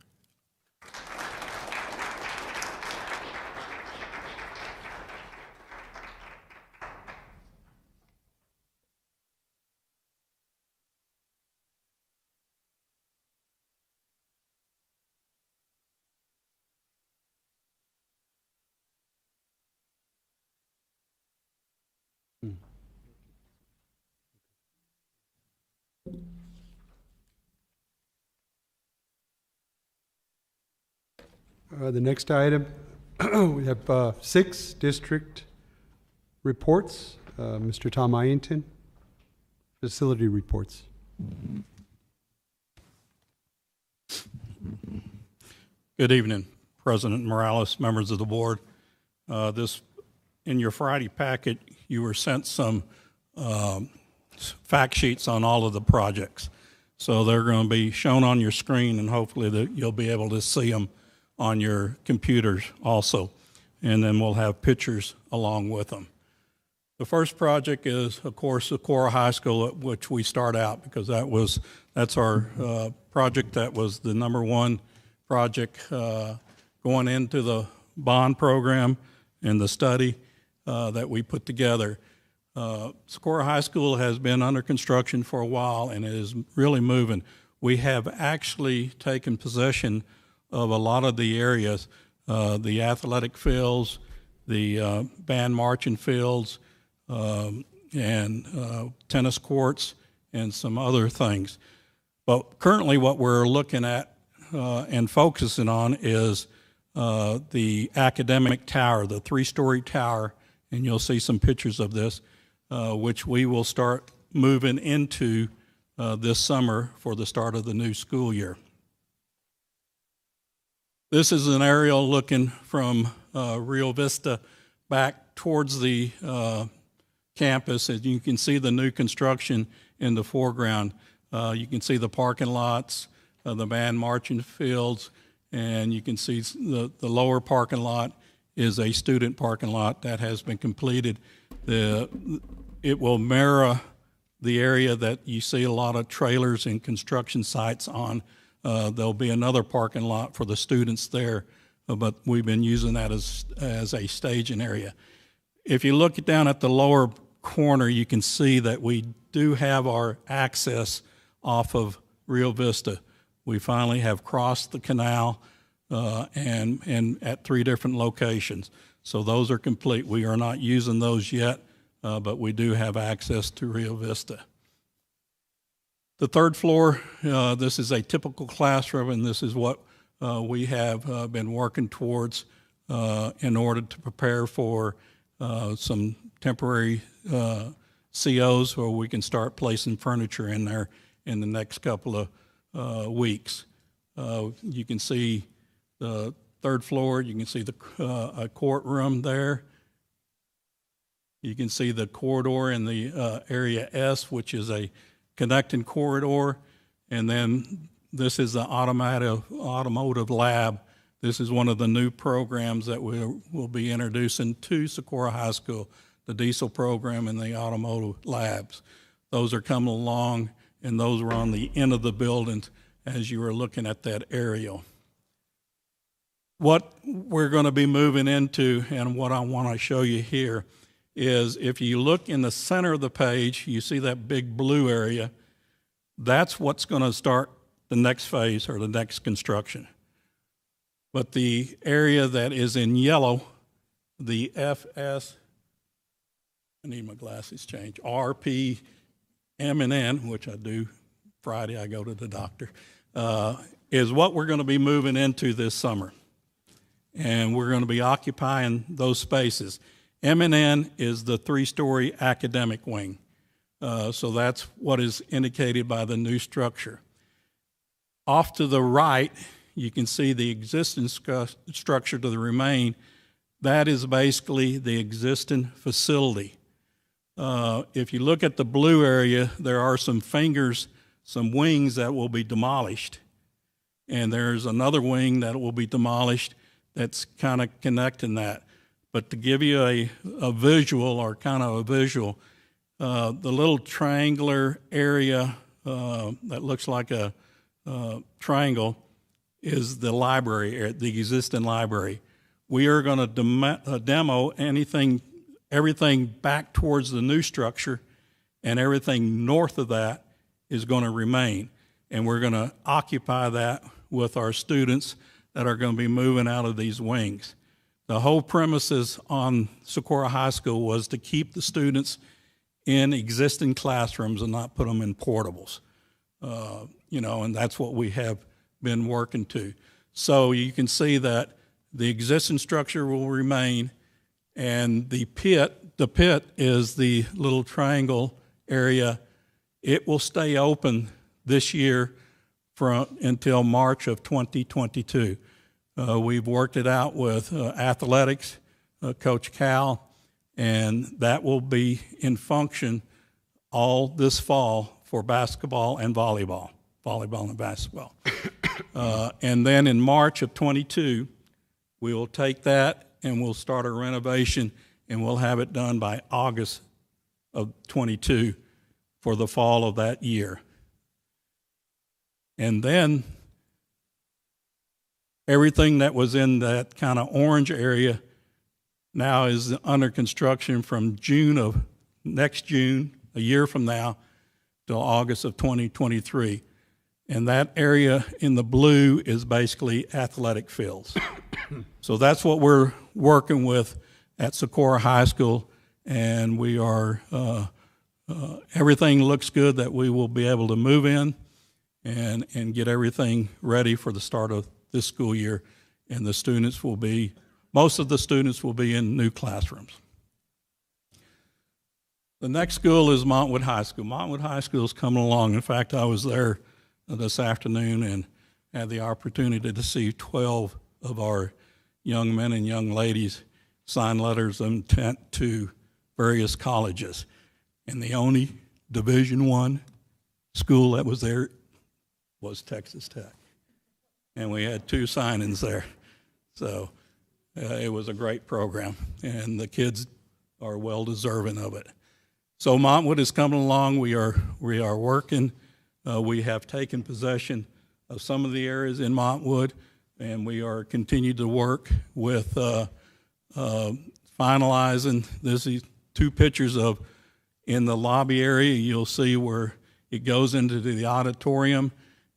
The next item, we have 6 district reports. Mr. Tom Ianton, facility reports. Good evening, President Morales, members of the board. In your Friday packet, you were sent some fact sheets on all of the projects. So they're going to be shown on your screen, and hopefully you'll be able to see them on your computers also. And then we'll have pictures along with them. The first project is, of course, Socorro High School, at which we start out, because that's our project that was the #1 project going into the bond program and the study that we put together. Socorro High School has been under construction for a while and is really moving. We have actually taken possession of a lot of the areas, the athletic fields, the band marching fields, and tennis courts, and some other things. But currently what we're looking at and focusing on is the academic tower, the 3-story tower, and you'll see some pictures of this, which we will start moving into this summer for the start of the new school year. This is an aerial looking from Rio Vista back towards the campus, and you can see the new construction in the foreground. You can see the parking lots, the band marching fields, and you can see the lower parking lot is a student parking lot that has been completed. It will mirror the area that you see a lot of trailers and construction sites on. There'll be another parking lot for the students there, but we've been using that as a staging area. If you look down at the lower corner, you can see that we do have our access off of Rio Vista. We finally have crossed the canal and at 3 different locations. So those are complete. We are not using those yet, but we do have access to Rio Vista. The third floor, this is a typical classroom, and this is what we have been working towards in order to prepare for some temporary COs where we can start placing furniture in there in the next couple of weeks. You can see the third floor. You can see a courtroom there. You can see the corridor in the area S, which is a connecting corridor. And then this is the Automotive Lab. This is one of the new programs that we will be introducing to Socorro High School, the diesel program and the Automotive Labs. Those are coming along, and those are on the end of the building as you are looking at that aerial. What we're going to be moving into, and what I want to show you here, is if you look in the center of the page, you see that big blue area. That's what's going to start the next phase or the next construction. But the area that is in yellow, the FS, I need my glasses changed, RP, M, and N, which I do Friday, I go to the doctor, is what we're going to be moving into this summer. And we're going to be occupying those spaces. M&N is the 3-story academic wing. So that's what is indicated by the new structure. Off to the right, you can see the existing structure to the remain. That is basically the existing facility. If you look at the blue area, there are some fingers, some wings that will be demolished. And there's another wing that will be demolished that's kind of connecting that. But to give you a visual, or kind of a visual, the little triangular area that looks like a triangle is the library, the existing library. We are going to demo everything back towards the new structure, and everything north of that is going to remain. And we're going to occupy that with our students that are going to be moving out of these wings. The whole premises on Socorro High School was to keep the students in existing classrooms and not put them in portables. And that's what we have been working to. So you can see that the existing structure will remain, and the pit is the little triangle area. It will stay open this year until March of 2022. We've worked it out with athletics, Coach Cal, and that will be in function all this fall for basketball and volleyball and basketball. And then in March of 22, we will take that and we'll start a renovation, and we'll have it done by August of 22 for the fall of that year. And then everything that was in that kind of orange area now is under construction from next June, a year from now, till August of 2023. And that area in the blue is basically athletic fields. So that's what we're working with at Socorro High School, and we are, everything looks good that we will be able to move in and get everything ready for the start of this school year, and most of the students will be in new classrooms. The next school is Montwood High School. Montwood High School is coming along. In fact, I was there this afternoon and had the opportunity to see 12 of our young men and young ladies sign letters of intent to various colleges. And the only Division I school that was there was Texas Tech. And we had 2 signings there. So it was a great program, and the kids are well deserving of it. So Montwood is coming along. We are working. We have taken possession of some of the areas in Montwood, and we are continuing to work with finalizing. This is 2 pictures of in the lobby area. You'll see where it goes into the auditorium.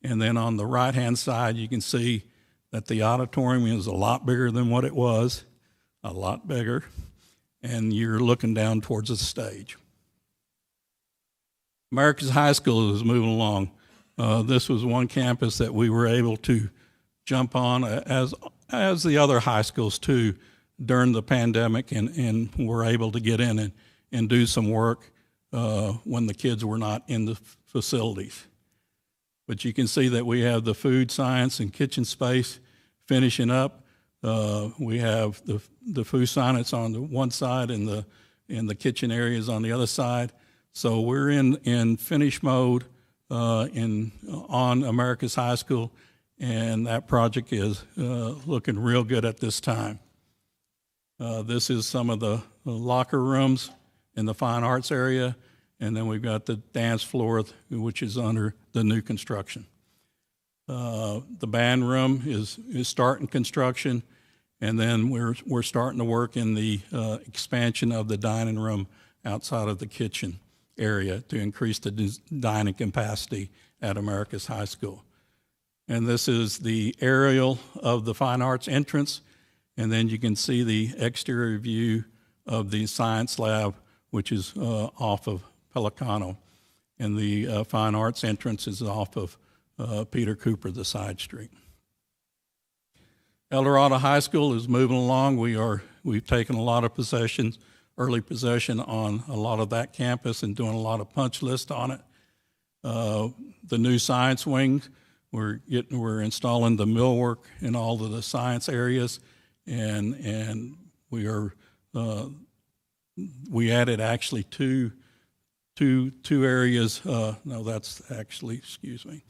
And then on the right-hand side, you can see that the auditorium is a lot bigger than what it was, a lot bigger, and you're looking down towards the stage. America's High School is moving along. This was one campus that we were able to jump on as the other high schools too during the pandemic, and were able to get in and do some work when the kids were not in the facilities. But you can see that we have the food science and kitchen space finishing up. We have the food science on the one side and the kitchen areas on the other side. So we're in finish mode on America's High School, and that project is looking real good at this time. This is some of the locker rooms in the fine arts area, and then we've got the dance floor, which is under the new construction. The band room is starting construction, and then we're starting to work in the expansion of the dining room outside of the kitchen area to increase the dining capacity at America's High School. And this is the aerial of the fine arts entrance, and then you can see the exterior view of the science lab, which is off of Pelicano, and the fine arts entrance is off of Peter Cooper, the side street. El Dorado High School is moving along. We've taken a lot of early possession on a lot of that campus and doing a lot of punch list on it. The new science wing, we're installing the millwork in all of the science areas, and we added actually two areas. No, that's actually, excuse me.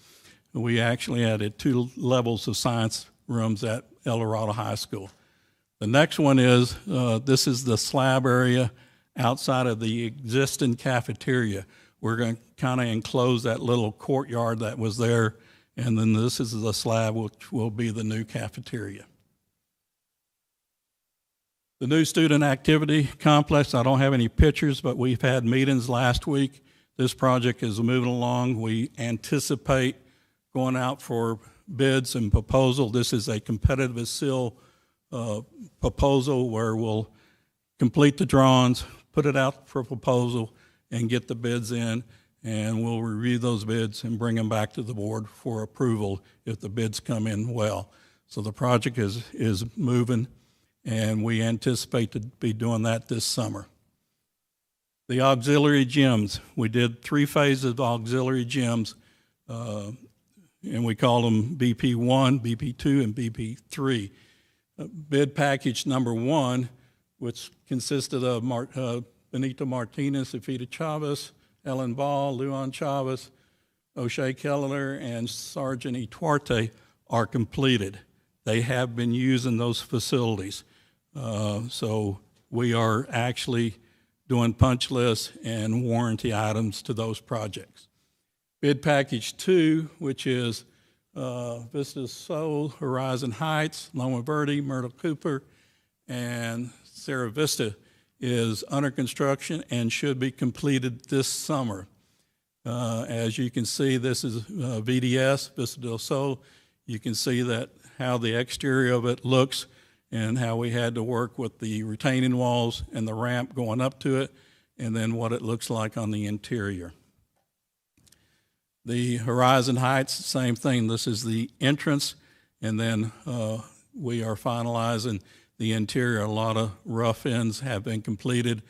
We actually added 2 levels of science rooms at El Dorado High School. The next one is, this is the slab area outside of the existing cafeteria. We're going to kind of enclose that little courtyard that was there, and then this is the slab, which will be the new cafeteria. The new student activity complex, I don't have any pictures, but we've had meetings last week. This project is moving along. We anticipate going out for bids and proposal. This is a competitive seal proposal where we'll complete the drawings, put it out for proposal, and get the bids in, and we'll review those bids and bring them back to the board for approval if the bids come in well. So the project is moving, and we anticipate to be doing that this summer. The auxiliary gyms, we did 3 phases of auxiliary gyms, and we call them BP1, BP2, and BP3. Bid package number 1, which consisted of Benito Martinez, Evita Chavez, Ellen Ball, Luan Chavez, O'Shea Keller, and Sergeant Ituarte, are completed. They have been using those facilities. So we are actually doing punch lists and warranty items to those projects. Bid package 2, which is Vista Sol, Horizon Heights, Loma Verde, Myrtle Cooper, and Sierra Vista, is under construction and should be completed this summer. As you can see, this is VDS, Vista del Sol. You can see that how the exterior of it looks and how we had to work with the retaining walls and the ramp going up to it, and then what it looks like on the interior. The Horizon Heights, same thing. This is the entrance, and then we are finalizing the interior. A lot of rough ends have been completed,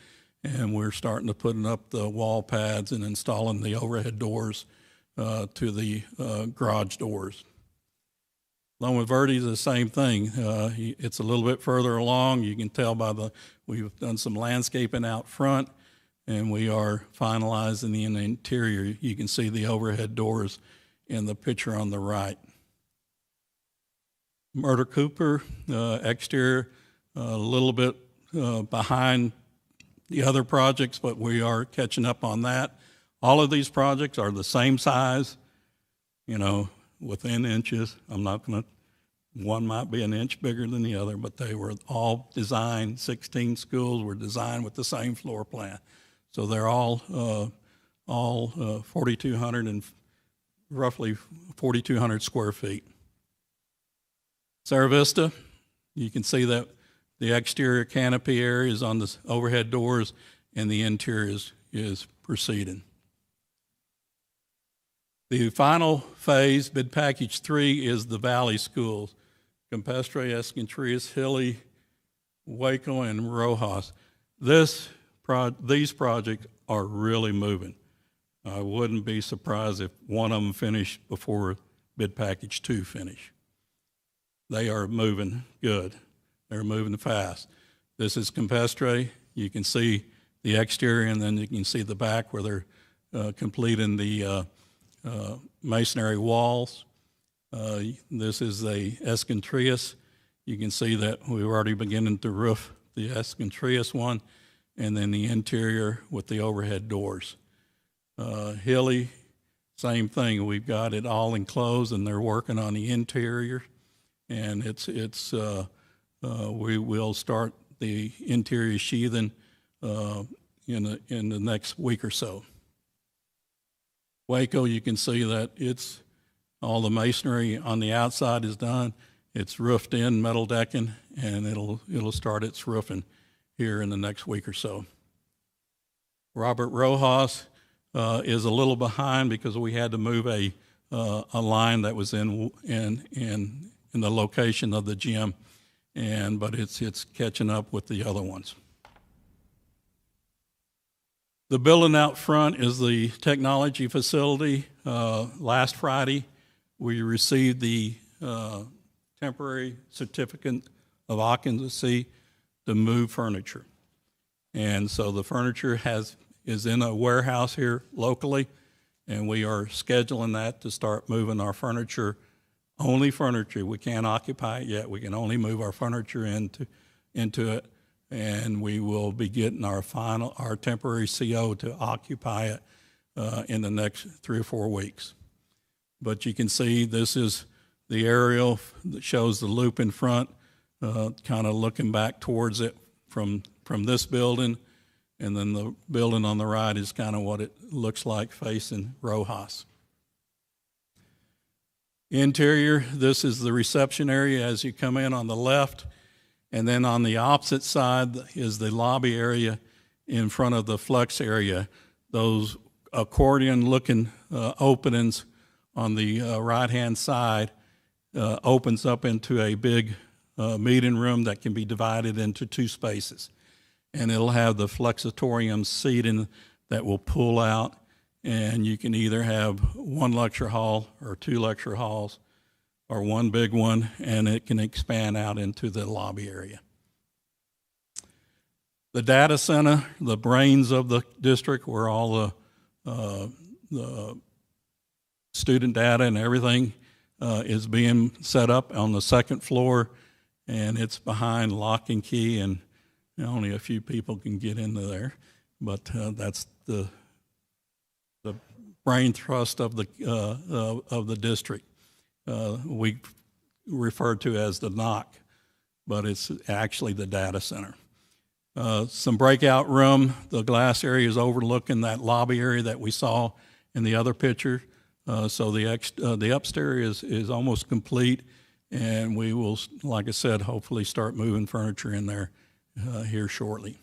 and we're starting to put up the wall pads and installing the overhead doors to the garage doors. Loma Verde is the same thing. It's a little bit further along. You can tell by we've done some landscaping out front, and we are finalizing the interior. You can see the overhead doors in the picture on the right. Myrtle Cooper, exterior, a little bit behind the other projects, but we are catching up on that. All of these projects are the same size, within inches. I'm not going to, one might be an inch bigger than the other, but they were all designed, 16 schools were designed with the same floor plan. So they're all 4,200 and roughly 4,200 square feet. Sierra Vista, you can see that the exterior canopy area is on the overhead doors, and the interior is proceeding. The final phase, bid package 3, is the Valley Schools, Campestre, Escontrias, Hilly, Waco, and Rojas. These projects are really moving. I wouldn't be surprised if one of them finished before bid package 2 finish. They are moving good. They're moving fast. This is Campestre. You can see the exterior, and then you can see the back where they're completing the masonry walls. This is a Escontrias. You can see that we're already beginning to roof the Escontrias one, and then the interior with the overhead doors. Hilly, same thing. We've got it all enclosed, and they're working on the interior, and we will start the interior sheathing in the next week or so. Waco, you can see that it's all the masonry on the outside is done. It's roofed in, metal decking, and it'll start its roofing here in the next week or so. Robert Rojas is a little behind because we had to move a line that was in the location of the gym, but it's catching up with the other ones. The building out front is the technology facility. Last Friday, we received the temporary certificate of occupancy to move furniture. And so the furniture is in a warehouse here locally, and we are scheduling that to start moving our furniture, only furniture. We can't occupy it yet. We can only move our furniture into it, and we will be getting our temporary CO to occupy it in the next 3 or 4 weeks. But you can see this is the aerial that shows the loop in front, kind of looking back towards it from this building, and then the building on the right is kind of what it looks like facing Rojas. Interior, this is the reception area as you come in on the left, and then on the opposite side is the lobby area in front of the flex area. Those accordion-looking openings on the right-hand side opens up into a big meeting room that can be divided into 2 spaces. And it'll have the flexitorium seating that will pull out, and you can either have 1 lecture hall or 2 lecture halls or 1 big one, and it can expand out into the lobby area. The data center, the brains of the district, where all the student data and everything is being set up on the 2nd floor, and it's behind lock and key, and only a few people can get into there. But that's the brain thrust of the district. We refer to as the NOC, but it's actually the data center. Some breakout room. The glass area is overlooking that lobby area that we saw in the other picture. So the upstairs is almost complete, and we will, like I said, hopefully start moving furniture in there here shortly.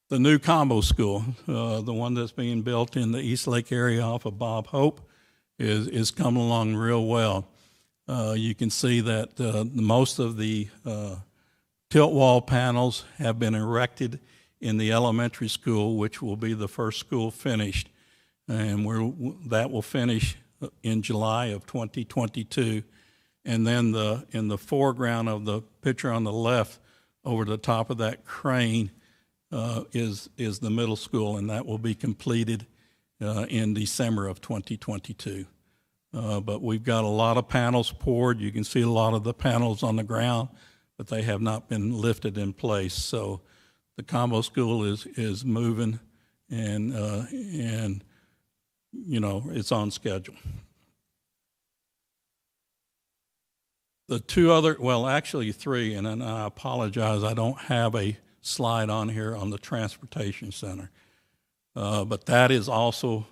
The new combo school, the one that's being built in the East Lake area off of Bob Hope, is coming along real well. You can see that most of the tilt wall panels have been erected in the elementary school, which will be the first school finished. And that will finish in July of 2022. And then in the foreground of the picture on the left, over the top of that crane, is the middle school, and that will be completed in December of 2022. But we've got a lot of panels poured. You can see a lot of the panels on the ground, but they have not been lifted in place. So the combo school is moving, and it's on schedule. The 2 other, well, actually 3, and then I apologize, I don't have a slide on here on the transportation center. But that is also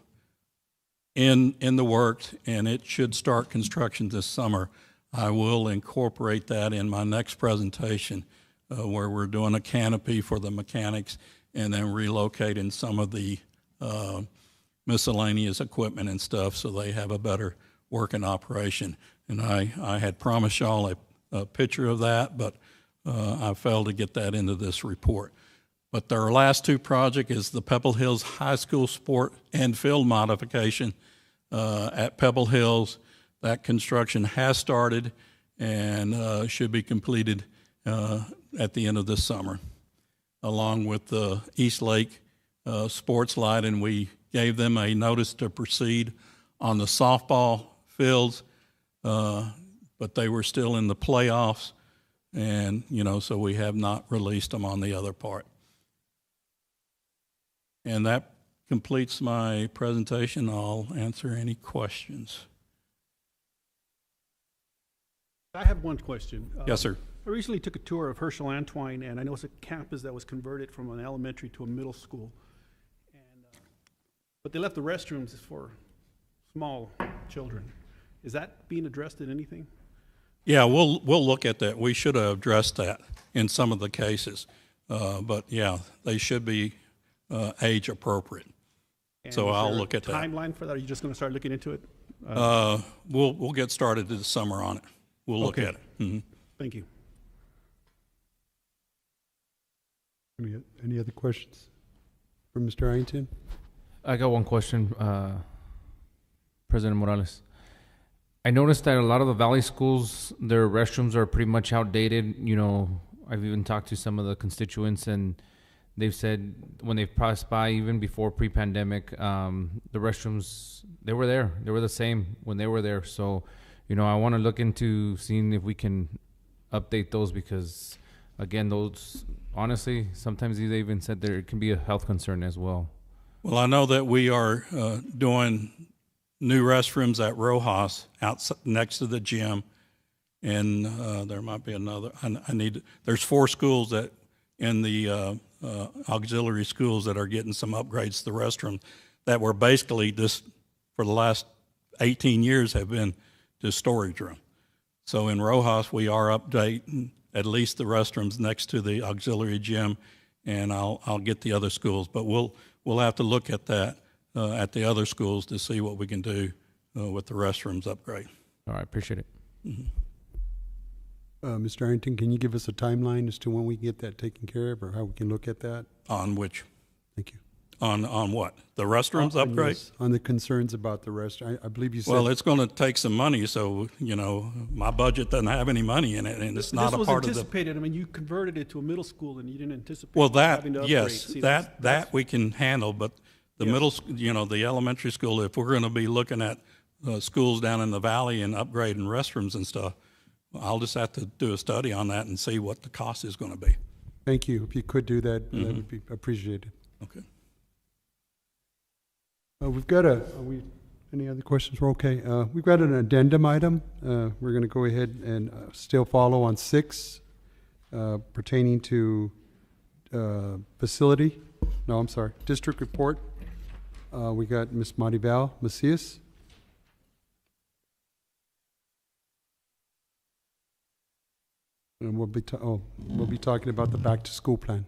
in the works, and it should start construction this summer. I will incorporate that in my next presentation, where we're doing a canopy for the mechanics and then relocating some of the miscellaneous equipment and stuff so they have a better working operation. And I had promised y'all a picture of that, but I failed to get that into this report. But our last two project is the Pebble Hills High School sport and field modification at Pebble Hills. That construction has started and should be completed at the end of this summer, along with the East Lake sports light, and we gave them a notice to proceed on the softball fields, but they were still in the playoffs, and so we have not released them on the other part. And that completes my presentation. I'll answer any questions. I have one question. Yes, sir. I recently took a tour of Herschel Antwine, and I know it's a campus that was converted from an elementary to a middle school. But they left the restrooms for small children. Is that being addressed in anything? Yeah, we'll look at that. We should have addressed that in some of the cases. But yeah, they should be age appropriate. And so I'll is look there at a that. timeline for that? Are you just going to start looking into it? We'll get started this summer on it. We'll look at it. Mm-hmm. Thank you. Any other questions for Mr. Arrington? I got one question, President Morales. I noticed that a lot of the Valley schools, their restrooms are pretty much outdated. I've even talked to some of the constituents, and they've said when they've passed by, even before pre-pandemic, the restrooms, they were there. They were the same when they were there. So, I want to look into seeing if we can update those because, again, those, honestly, sometimes they even said there can be a health concern as well. Well, I know that we are doing new restrooms at Rojas out next to the gym, and there might be another. There's 4 schools that in the auxiliary schools that are getting some upgrades to the restroom that were basically just for the last 18 years have been just storage room. So in Rojas, we are updating at least the restrooms next to the auxiliary gym, and I'll get the other schools, but we'll have to look at that at the other schools to see what we can do with the restrooms upgrade. All right, appreciate it. Mm-hmm. Mr. Arrington, can you give us a timeline as to when we can get that taken care of or how we can look at that? On which? Thank you. On what? The restrooms upgrade? Yes, on the concerns about the rest. I believe you said. Well, it's going to take some money, so, my budget doesn't have any money in it, and it's not a part of the. This was anticipated. I mean, you converted it to a middle school, and you didn't anticipate Well, having to upgrade. yes, See, that we can handle, but the middle, the elementary school, if we're going to be looking at schools down in the valley and upgrading restrooms and stuff, I'll just have to do a study on that and see what the cost is going to be. Thank you. If you could do that, that would be appreciated. Okay. We've got any other questions? We're okay. We've got an addendum item. We're going to go ahead and still follow on 6 pertaining to facility. No, I'm sorry. District report. We got Ms. Maribel Macias. And we'll be talking about the back to school plan.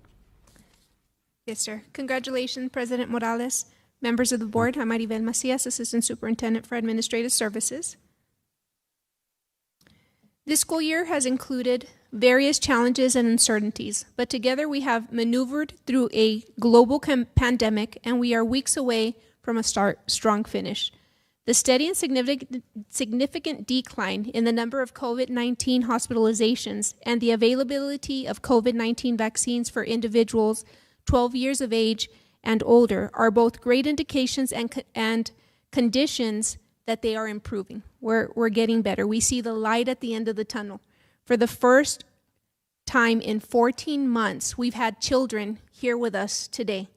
Yes, sir. Congratulations, President Morales. Members of the board, I'm Maribel Macias, Assistant Superintendent for Administrative Services. This school year has included various challenges and uncertainties, but together we have maneuvered through a global pandemic, and we are weeks away from a strong finish. The steady and significant decline in the number of COVID-19 hospitalizations and the availability of COVID-19 vaccines for individuals 12 years of age and older are both great indications and conditions that they are improving. We're getting better. We see the light at the end of the tunnel. For the first time in 14 months, we've had children here with us today.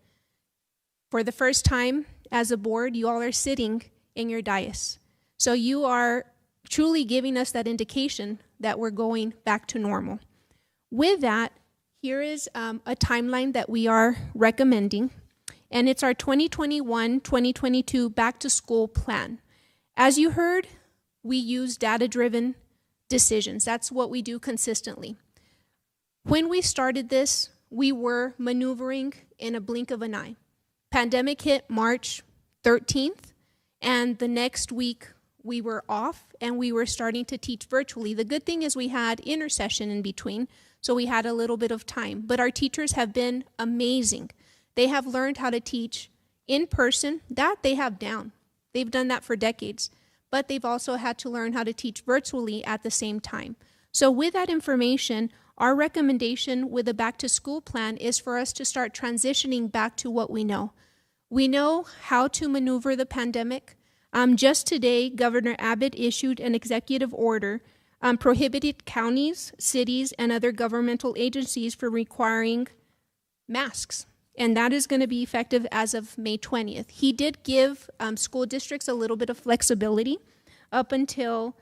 For the first time as a board, you all are sitting in your dais. So you are truly giving us that indication that we're going back to normal. With that, here is a timeline that we are recommending, and it's our 2021-2022 back to school plan. As you heard, we use data-driven decisions. That's what we do consistently. When we started this, we were maneuvering in a blink of an eye. Pandemic hit March 13th, and the next week we were off and we were starting to teach virtually. The good thing is we had intercession in between, so we had a little bit of time. But our teachers have been amazing. They have learned how to teach in person. That they have down. They've done that for decades. But they've also had to learn how to teach virtually at the same time. So with that information, our recommendation with the back to school plan is for us to start transitioning back to what we know. We know how to maneuver the pandemic. Just today, Governor Abbott issued an executive order prohibited counties, cities, and other governmental agencies from requiring masks. And that is going to be effective as of May 20th. He did give school districts a little bit of flexibility up until,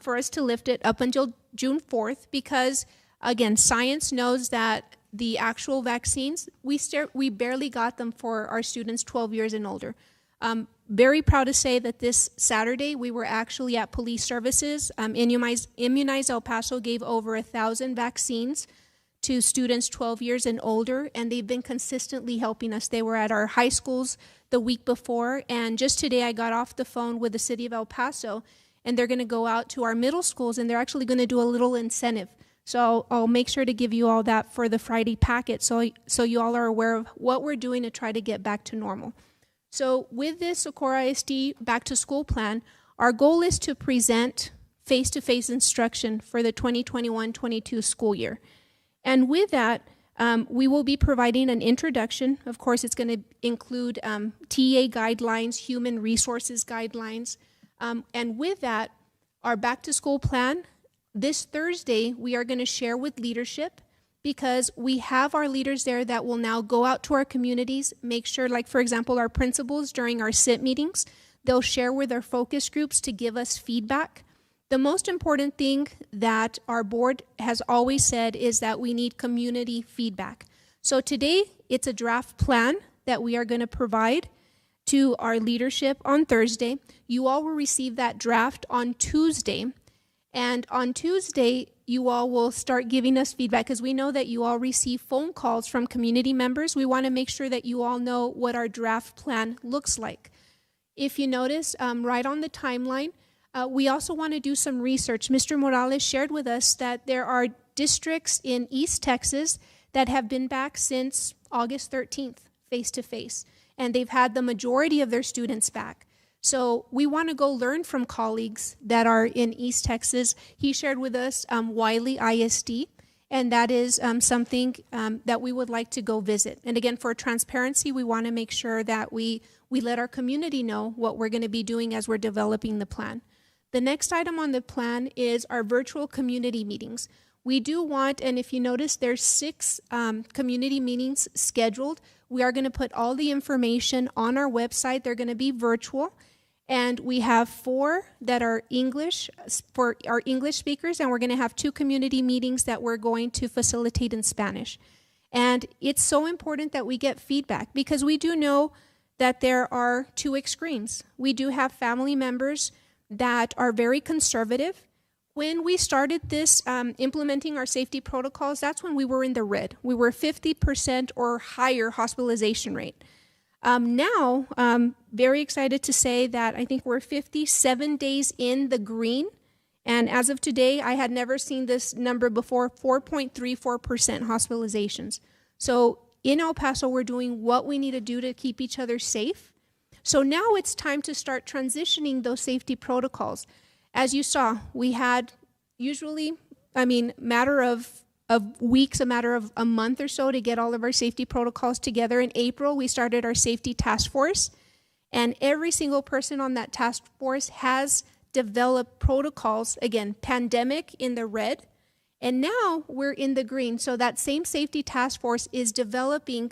for us to lift it up until June 4th, because, again, science knows that the actual vaccines, we barely got them for our students 12 years and older. Very proud to say that this Saturday we were actually at Police Services. Immunize El Paso gave over 1,000 vaccines to students 12 years and older, and they've been consistently helping us. They were at our high schools the week before, and just today I got off the phone with the city of El Paso, and they're going to go out to our middle schools, and they're actually going to do a little incentive. So I'll make sure to give you all that for the Friday packet, so you all are aware of what we're doing to try to get back to normal. So with this Socorro ISD back to school plan, our goal is to present face-to-face instruction for the 2021-22 school year. And with that, we will be providing an introduction. Of course, it's going to include TA guidelines, human resources guidelines. And with that, our back to school plan, this Thursday, we are going to share with leadership, because we have our leaders there that will now go out to our communities, make sure, like, for example, our principals during our SIT meetings, they'll share with our focus groups to give us feedback. The most important thing that our board has always said is that we need community feedback. So today, it's a draft plan that we are going to provide to our leadership on Thursday. You all will receive that draft on Tuesday. And on Tuesday, you all will start giving us feedback, because we know that you all receive phone calls from community members. We want to make sure that you all know what our draft plan looks like. If you notice, right on the timeline, we also want to do some research. Mr. Morales shared with us that there are districts in East Texas that have been back since August 13th, face-to-face, and they've had the majority of their students back. So we want to go learn from colleagues that are in East Texas. He shared with us Wiley ISD, and that is something that we would like to go visit. And again, for transparency, we want to make sure that we let our community know what we're going to be doing as we're developing the plan. The next item on the plan is our virtual community meetings. We do want, and if you notice, there's 6 community meetings scheduled. We are going to put all the information on our website. They're going to be virtual. And we have 4 that are English for our English speakers, and we're going to have 2 community meetings that we're going to facilitate in Spanish. And it's so important that we get feedback, because we do know that there are 2 extremes. We do have family members that are very conservative. When we started this, implementing our safety protocols, that's when we were in the red. We were 50% or higher hospitalization rate. Now, very excited to say that I think we're 57 days in the green. And as of today, I had never seen this number before, 4.34% hospitalizations. So in El Paso, we're doing what we need to do to keep each other safe. So now it's time to start transitioning those safety protocols. As you saw, we had usually, matter of weeks, a matter of a month or so to get all of our safety protocols together. In April, we started our safety task force, and every single person on that task force has developed protocols, again, pandemic in the red, and now we're in the green. So that same safety task force is developing,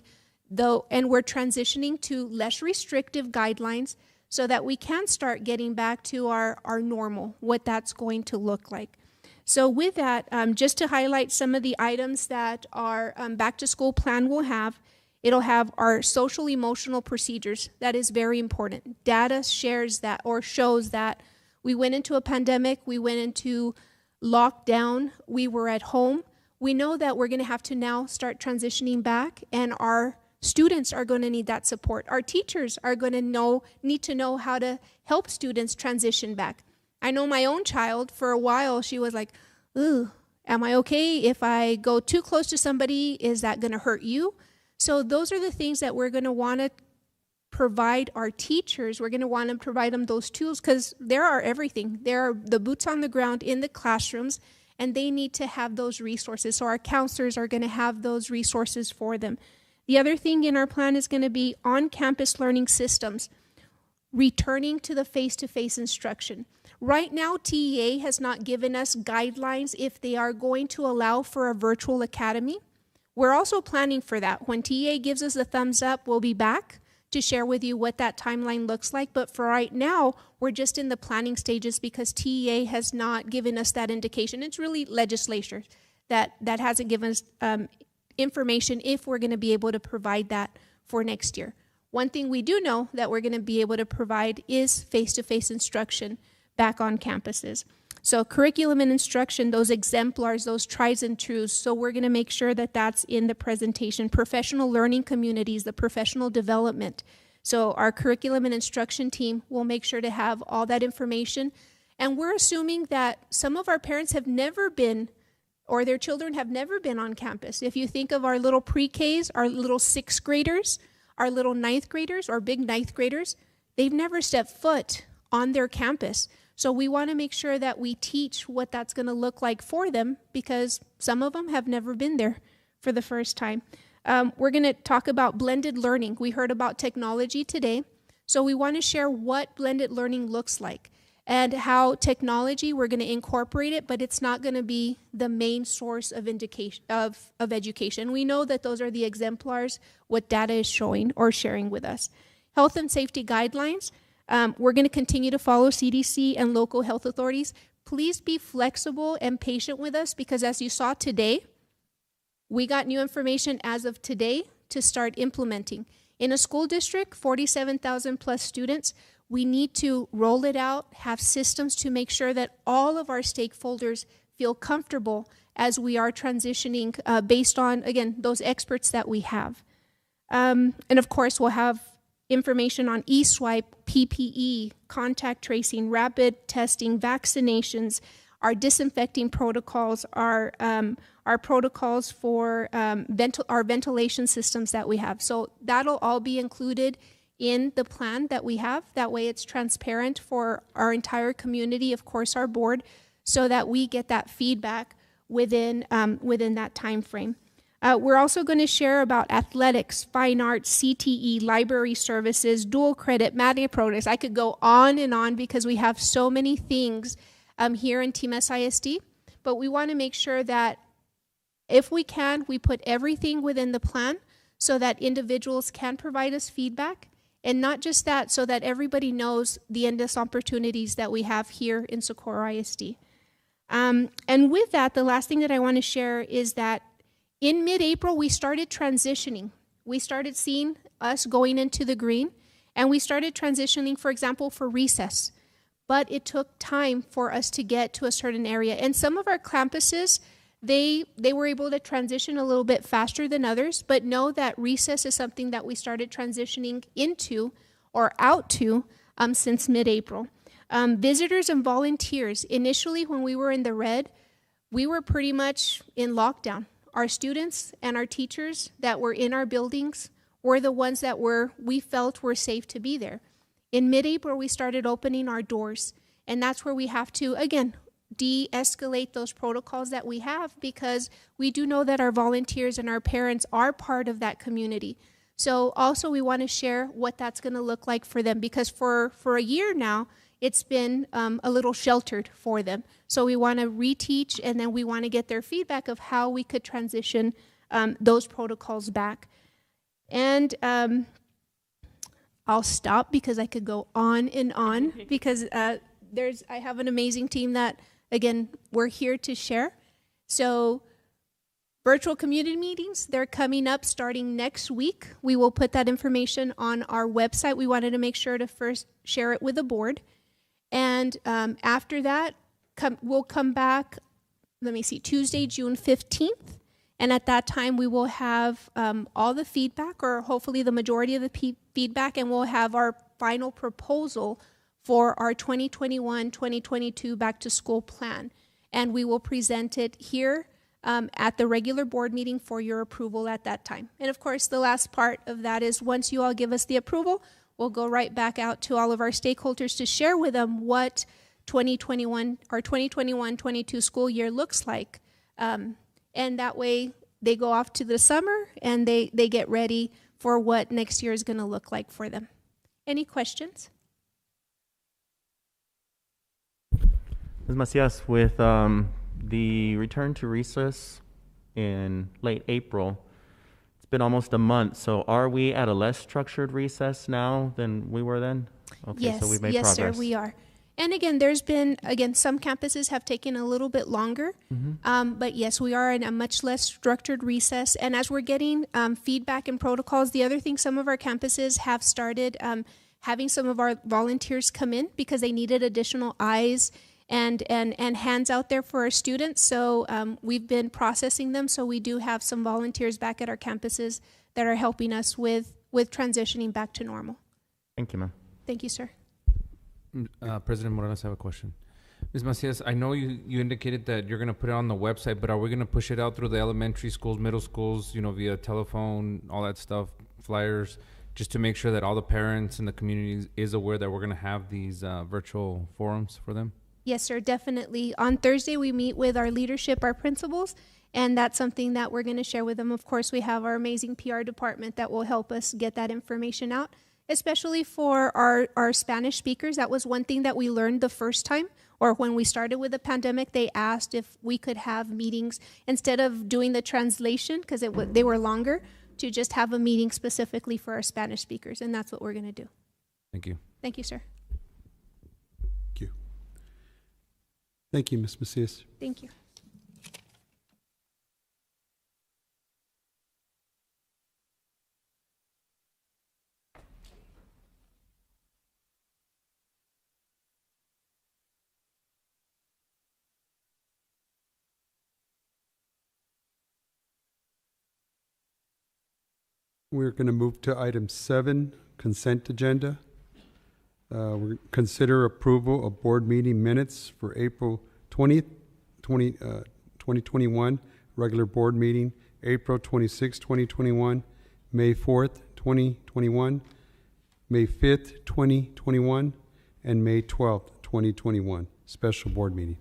and we're transitioning to less restrictive guidelines so that we can start getting back to our normal, what that's going to look like. So with that, just to highlight some of the items that our back to school plan will have, it'll have our social emotional procedures. That is very important. Data shares that, or shows that we went into a pandemic, we went into lockdown, we were at home. We know that we're going to have to now start transitioning back, and our Students are going to need that support. Our teachers are going to need to know how to help students transition back. I know my own child, for a while, she was like, ooh, am I okay if I go too close to somebody? Is that going to hurt you? So those are the things that we're going to want to provide our teachers. We're going to want to provide them those tools because there are everything. There are the boots on the ground in the classrooms, and they need to have those resources. So our counselors are going to have those resources for them. The other thing in our plan is going to be on-campus learning systems, returning to the face-to-face instruction. Right now, TEA has not given us guidelines if they are going to allow for a virtual academy. We're also planning for that. When TEA gives us a thumbs up, we'll be back to share with you what that timeline looks like. But for right now, we're just in the planning stages because TEA has not given us that indication. It's really legislature that hasn't given us information if we're going to be able to provide that for next year. One thing we do know that we're going to be able to provide is face-to-face instruction back on campuses. So curriculum and instruction, those exemplars, those tries and truths. So we're going to make sure that that's in the presentation. Professional learning communities, the professional development. So our curriculum and instruction team will make sure to have all that information. And we're assuming that some of our parents have never been, or their children have never been on campus. If you think of our little pre-Ks, our little 6th graders, our little 9th graders, or big 9th graders, they've never stepped foot on their campus. So we want to make sure that we teach what that's going to look like for them because some of them have never been there for the first time. We're going to talk about blended learning. We heard about technology today. So we want to share what blended learning looks like and how technology, we're going to incorporate it, but it's not going to be the main source of indication of education. We know that those are the exemplars, what data is showing or sharing with us. Health and safety guidelines. We're going to continue to follow CDC and local health authorities. Please be flexible and patient with us because as you saw today, we got new information as of today to start implementing. In a school district, 47,000 plus students, we need to roll it out, have systems to make sure that all of our stakeholders feel comfortable as we are transitioning based on, again, those experts that we have. And of course, we'll have information on e-swipe, PPE, contact tracing, rapid testing, vaccinations, our disinfecting protocols, our protocols for our ventilation systems that we have. So that'll all be included in the plan that we have. That way it's transparent for our entire community, of course our board, so that we get that feedback within that time frame. We're also going to share about athletics, fine arts, CTE, library services, dual credit, MATE programs. I could go on and on because we have so many things here in Team SISD, but we want to make sure that if we can, we put everything within the plan so that individuals can provide us feedback, and not just that, so that everybody knows the endless opportunities that we have here in Socorro ISD. And with that, the last thing that I want to share is that in mid-April, we started transitioning. We started seeing us going into the green, and we started transitioning, for example, for recess. But it took time for us to get to a certain area. And some of our campuses, they were able to transition a little bit faster than others, but know that recess is something that we started transitioning into or out to since mid-April. Visitors and volunteers, initially when we were in the red, we were pretty much in lockdown. Our students and our teachers that were in our buildings were the ones that we felt were safe to be there. In mid-April, we started opening our doors, and that's where we have to, again, de-escalate those protocols that we have because we do know that our volunteers and our parents are part of that community. So also we want to share what that's going to look like for them because for a year now, it's been a little sheltered for them. So we want to reteach, and then we want to get their feedback of how we could transition those protocols back. And I'll stop because I could go on and on because I have an amazing team that, again, we're here to share. So virtual community meetings, they're coming up starting next week. We will put that information on our website. We wanted to make sure to first share it with the board. And after that, we'll come back, let me see, Tuesday, June 15th, And at that time, we will have all the feedback, or hopefully the majority of the feedback, and we'll have our final proposal for our 2021-2022 back to school plan. And we will present it here at the regular board meeting for your approval at that time. And of course, the last part of that is once you all give us the approval, we'll go right back out to all of our stakeholders to share with them what 2021-22 school year looks like. And that way they go off to the summer and they get ready for what next year is going to look like for them. Any questions? Ms. Macias, with the return to recess in late April, it's been almost a month. So are we at a less structured recess now than we were then? Okay, Yes, so we've made yes, progress. sir, we are. And again, some campuses have taken a little bit longer. But yes, we are in a much less structured recess. And as we're getting feedback and protocols, the other thing, some of our campuses have started having some of our volunteers come in because they needed additional eyes and hands out there for our students. So we've been processing them. So we do have some volunteers back at our campuses that are helping us with transitioning back to normal. Thank you, ma'am. Thank you, sir. President Morales, I have a question. Ms. Macias, I know you indicated that you're going to put it on the website, but are we going to push it out through the elementary schools, middle schools, via telephone, all that stuff, flyers, just to make sure that all the parents in the community is aware that we're going to have these virtual forums for them? Yes, sir, definitely. On Thursday, we meet with our leadership, our principals, and that's something that we're going to share with them. Of course, we have our amazing PR department that will help us get that information out, especially for our Spanish speakers. That was one thing that we learned the first time, or when we started with the pandemic, they asked if we could have meetings instead of doing the translation, because they were longer, to just have a meeting specifically for our Spanish speakers, and that's what we're going to do. Thank you. Thank you, sir. Thank you, Ms. Macias. Thank you. We're going to move to item 7, consent agenda. We're consider approval of board meeting minutes for April 20th, 2021, regular board meeting, April 26, 2021, May 4th, 2021, May 5th, 2021, and May 12th, 2021, special board meeting.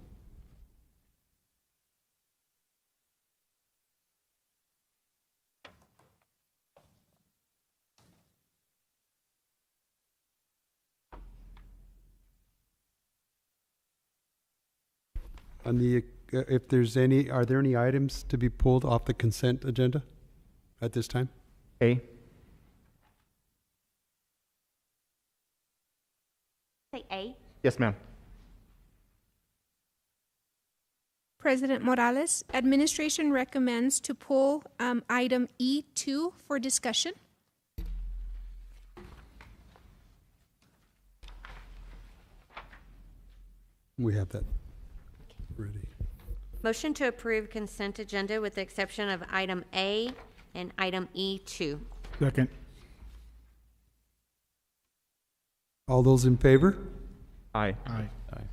On the, if there's any, are there any items to be pulled off the consent agenda at this time? A. Say A. Yes, ma'am. President Morales, administration recommends to pull item E2 for discussion. We have that ready. Motion to approve consent agenda with the exception of item A and item E2. Second. All those in favor? Aye. Aye. Aye.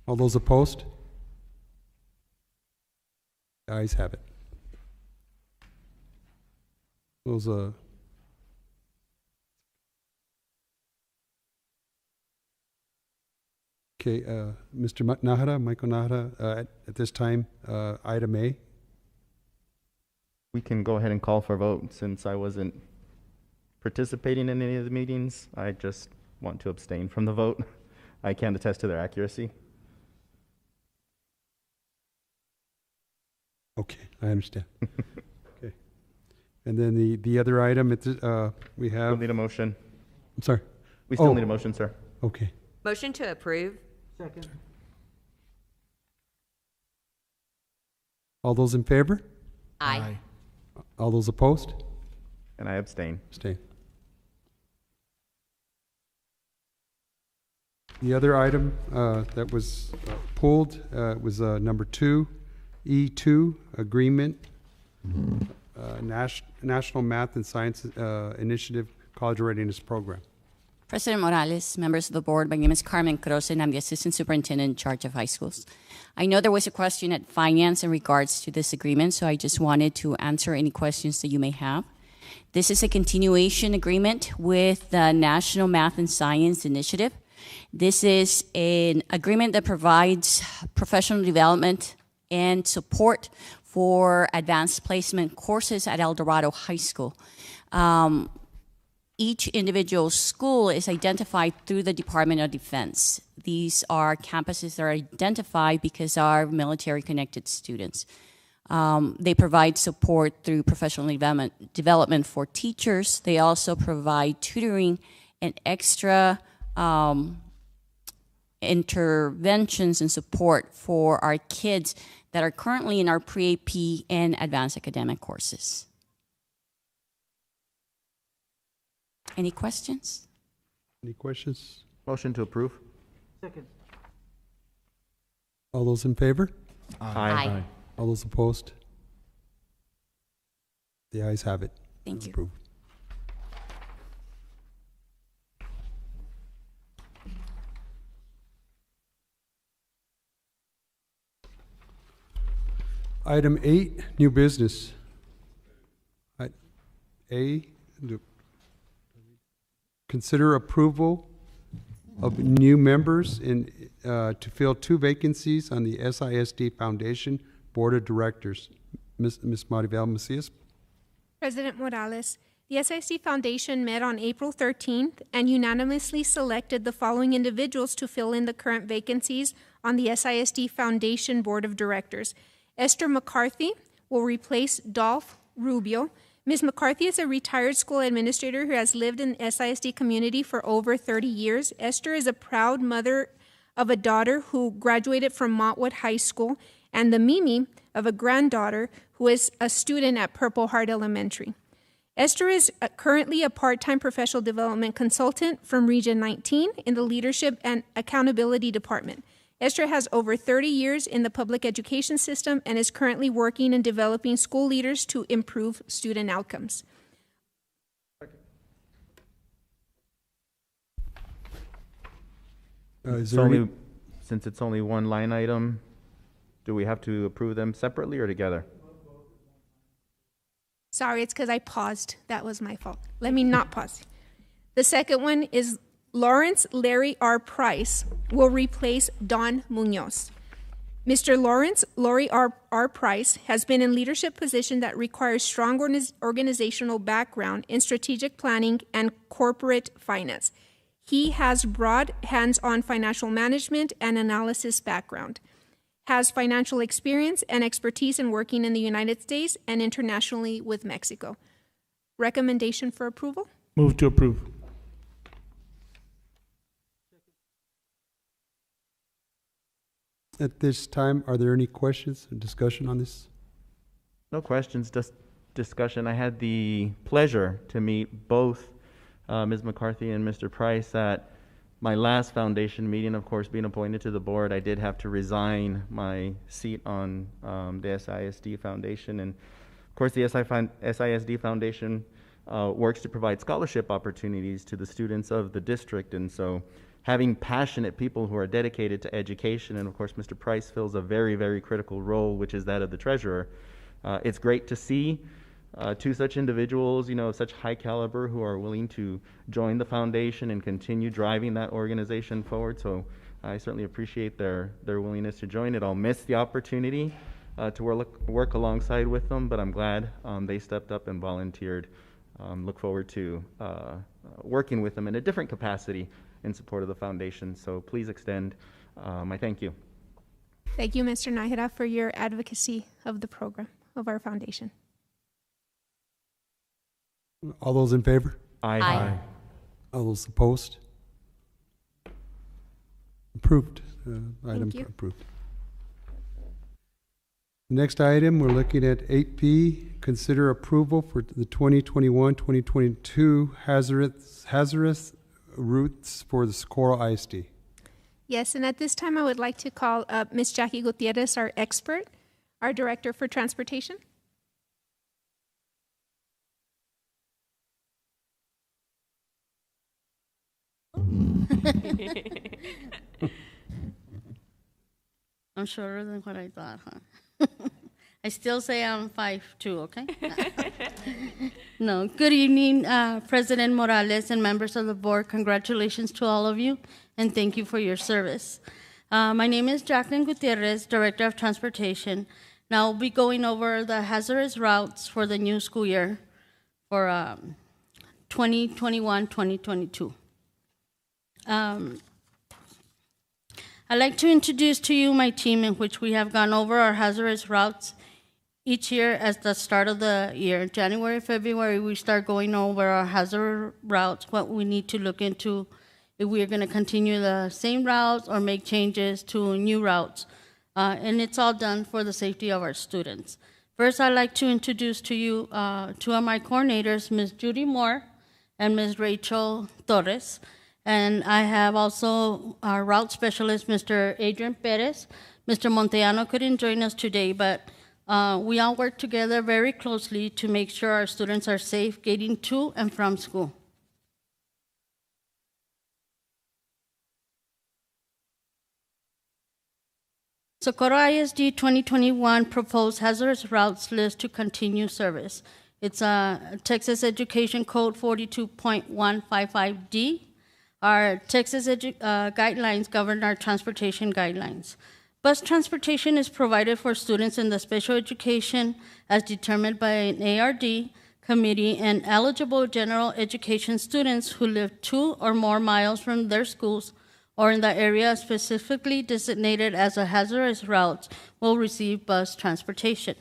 All those opposed? The ayes have it. Those okay, Mr. Nahara, Michael Nahara, at this time, item A. We can go ahead and call for a vote since I wasn't participating in any of the meetings. I just want to abstain from the vote. I can't attest to their accuracy. Okay, I understand. Okay. And then the other item, we have... Still need a motion. I'm sorry? We still need a motion, sir. Okay. Motion to approve. Second. All those in favor? Aye. All those opposed? And I abstain. Abstain. The other item that was pulled was number 2, E2, agreement National Math and Science Initiative College Readiness Program. President Morales, members of the board, my name is Carmen Cruz, and I'm the Assistant Superintendent in charge of high schools. I know there was a question at finance in regards to this agreement, so I just wanted to answer any questions that you may have. This is a continuation agreement with the National Math and Science Initiative. This is an agreement that provides professional development and support for advanced placement courses at Dorado High School. Each individual school is identified through the Department of Defense. These are campuses that are identified because are military-connected students. They provide support through professional development for teachers. They also provide tutoring and extra interventions and support for our kids that are currently in our pre-AP and advanced academic courses. Any questions? Any questions? Motion to approve. Second. All those in favor? Aye. All those opposed? The ayes have it. Thank you. Approved. Item 8, new business. Consider approval of new members to fill 2 vacancies on the SISD Foundation Board of Directors. Ms. Maribel Macias. President Morales, the SISD Foundation met on April 13th and unanimously selected the following individuals to fill in the current vacancies on the SISD Foundation Board of Directors. Esther McCarthy will replace Dolph Rubio. Ms. McCarthy is a retired school administrator who has lived in the SISD community for over 30 years. Esther is a proud mother of a daughter who graduated from Montwood High School and the Mimi of a granddaughter who is a student at Purple Heart Elementary. Esther is currently a part-time professional development consultant from Region 19 in the Leadership and Accountability Department. Esther has over 30 years in the public education system and is currently working and developing school leaders to improve student outcomes. Since it's only one line item, do we have to approve them separately or together? Sorry, it's because I paused. That was my fault. Let me not pause. The second one is Lawrence Larry R. Price will replace Don Munoz. Mr. Lawrence Laurie R. Price has been in leadership position that requires strong organizational background in strategic planning and corporate finance. He has broad hands-on financial management and analysis background, has financial experience and expertise in working in the United States and internationally with Mexico. Recommendation for approval? Move to approve. At this time, are there any questions and discussion on this? No questions, just discussion. I had the pleasure to meet both Ms. McCarthy and Mr. Price at my last foundation meeting. Of course, being appointed to the board, I did have to resign my seat on the SISD Foundation. And of course, the SISD Foundation works to provide scholarship opportunities to the students of the district. And so having passionate people who are dedicated to education, and of course, Mr. Price fills a very, very critical role, which is that of the treasurer. It's great to see 2 such individuals, of such high caliber who are willing to join the foundation and continue driving that organization forward. So I certainly appreciate their willingness to join it. I'll miss the opportunity to work alongside with them, but I'm glad they stepped up and volunteered. Look forward to working with them in a different capacity in support of the foundation. So please extend my thank you. Thank you, Mr. Nájera, for your advocacy of the program, of our foundation. All those in favor? Aye. All those opposed? Approved. Item you. approved. Next item, we're looking at 8B, consider approval for the 2021-2022 hazardous routes for the Socorro ISD. Yes, and at this time, I would like to call up Ms. Jackie Gutierrez, our expert, our Director for Transportation. I'm shorter than what I thought, huh? I still say I'm 5'2", okay? No. Good evening, President Morales and members of the board. Congratulations to all of you, and thank you for your service. My name is Jacqueline Gutierrez, Director of Transportation. Now I'll be going over the hazardous routes for the new school year for 2021-2022. I'd like to introduce to you my team, in which we have gone over our hazardous routes each year at the start of the year. January, February, we start going over our hazard routes, what we need to look into, if we are going to continue the same routes or make changes to new routes. And it's all done for the safety of our students. First, I'd like to introduce to you two of my coordinators, Ms. Judy Moore and Ms. Rachel Torres. And I have also our route specialist, Mr. Adrian Perez. Mr. Montellano couldn't join us today, but we all work together very closely to make sure our students are safe getting to and from school. Socorro ISD 2021 proposed hazardous routes list to continue service. It's Texas Education Code 42.155D. Our Texas guidelines govern our transportation guidelines. Bus transportation is provided for students in the special education as determined by an ARD committee and eligible general education students who live 2 or more miles from their schools or in the area specifically designated as a hazardous route will receive bus transportation.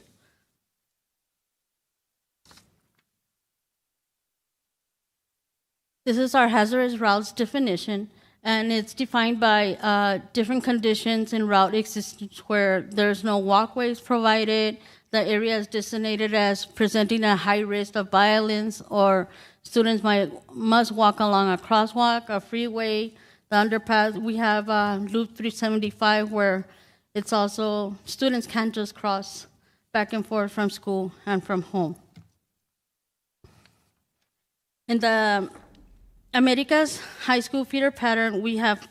This is our hazardous routes definition, and it's defined by different conditions in route existence where there's no walkways provided, the area is designated as presenting a high risk of violence, or students must walk along a crosswalk, a freeway, the underpass. We have Loop 375 where it's also, students can't just cross back and forth from school and from home. In the America's High School feeder pattern, we have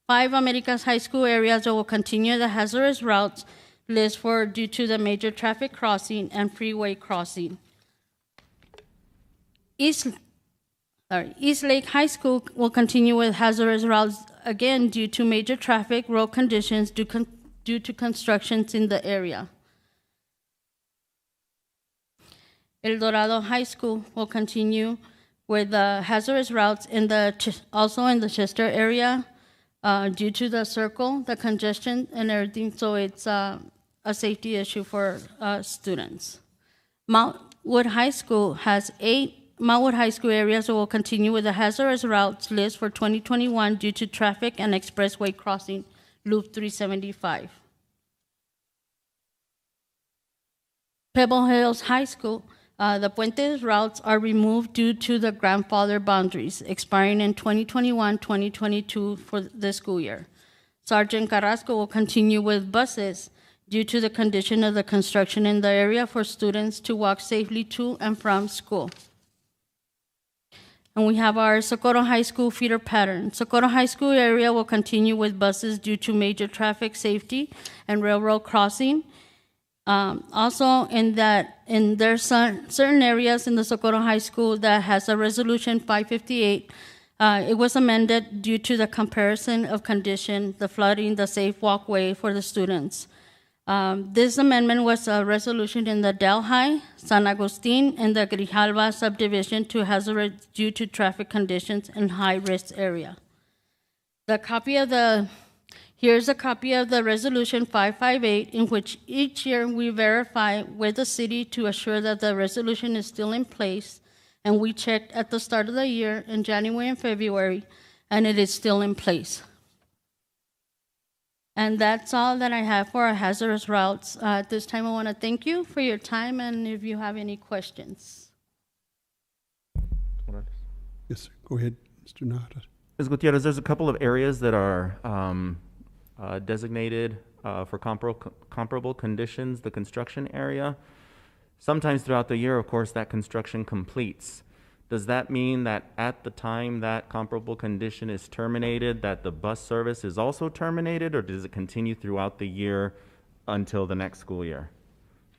5 America's High School areas that will continue the hazardous routes list for due to the major traffic crossing and freeway crossing. East Lake High School will continue with hazardous routes again due to major traffic road conditions due to constructions in the area. El Dorado High School will continue with hazardous routes also in the Chester area due to the circle, the congestion, and everything. So it's a safety issue for students. Montwood High School has 8 Montwood High School areas that will continue with the hazardous routes list for 2021 due to traffic and expressway crossing, Loop 375. Pebble Hills High School, the Puentes routes are removed due to the grandfather boundaries expiring in 2021-2022 for this school year. Sergeant Carrasco will continue with buses due to the condition of the construction in the area for students to walk safely to and from school. And we have our Socorro High School feeder pattern. Socorro High School area will continue with buses due to major traffic safety and railroad crossing. Also, there's certain areas in the Socorro High School that has a resolution 558. It was amended due to the comparison of condition, the flooding, the safe walkway for the students. This amendment was a resolution in the Del High, San Agustin, and the Grijalva subdivision to hazardous due to traffic conditions in high-risk area. Here's a copy of the resolution 558, in which each year we verify with the city to assure that the resolution is still in place, and we checked at the start of the year in January and February, and it is still in place. And that's all that I have for our hazardous routes. At this time, I want to thank you for your time, and if you have any questions. Yes, sir. Go ahead, Mr. Nahara. Ms. Gutierrez, there's a couple of areas that are designated for comparable conditions, the construction area. Sometimes throughout the year, of course, that construction completes. Does that mean that at the time that comparable condition is terminated, that the bus service is also terminated, or does it continue throughout the year until the next school year?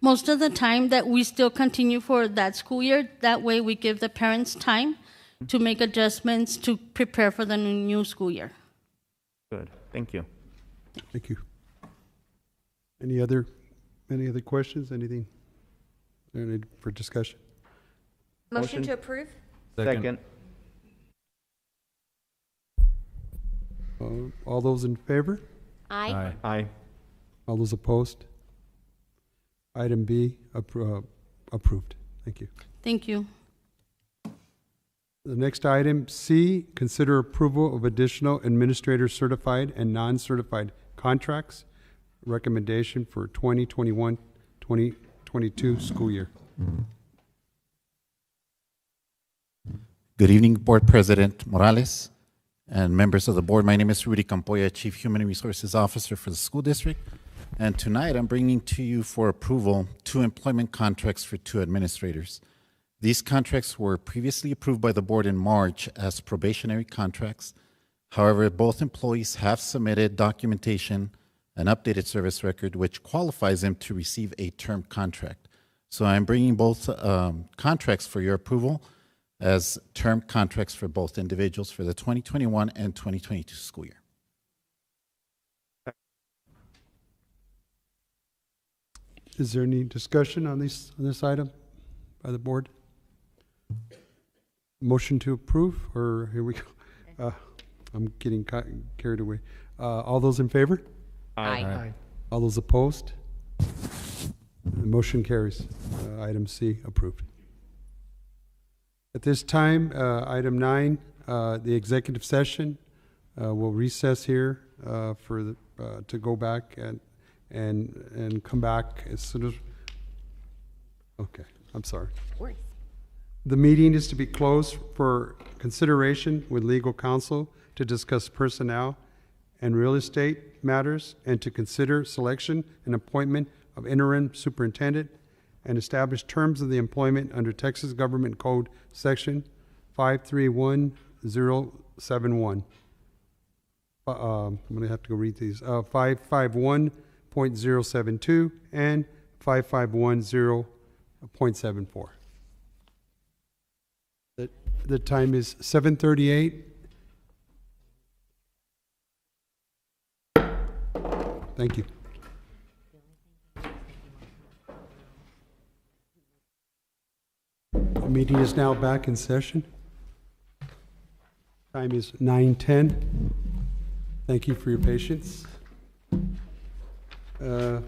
Most of the time that we still continue for that school year. That way we give the parents time to make adjustments to prepare for the new school year. Good, thank you. Thank you. Any other questions? Anything for discussion? Motion to approve? Second. All those in favor? Aye. Aye. All those opposed? Item B, approved. Thank you. Thank you. The next item, C, consider approval of additional administrator certified and non-certified contracts. Recommendation for 2021-2022 school year. Good evening, Board President Morales and members of the board. My name is Rudy Campoya, Chief Human Resources Officer for the school district. And tonight I'm bringing to you for approval 2 employment contracts for 2 administrators. These contracts were previously approved by the board in March as probationary contracts. However, both employees have submitted documentation, an updated service record, which qualifies them to receive a term contract. So I'm bringing both contracts for your approval as term contracts for both individuals for the 2021 and 2022 school year. Is there any discussion on this item by the board? Motion to approve, or here we go. I'm getting carried away. All those in favor? Aye. All those opposed? The motion carries. Item C, approved. At this time, item 9, the executive session. We'll recess here to go back and come back as soon as. Okay, I'm sorry. The meeting is to be closed for consideration with legal counsel to discuss personnel and real estate matters and to consider selection and appointment of interim superintendent and establish terms of the employment under Texas Government Code Section 531071. I'm going to have to go read these. 551.072 and 5510.74. The time is 7:38. Thank you. The meeting is now back in session. Time is 9:10. Thank you for your patience. The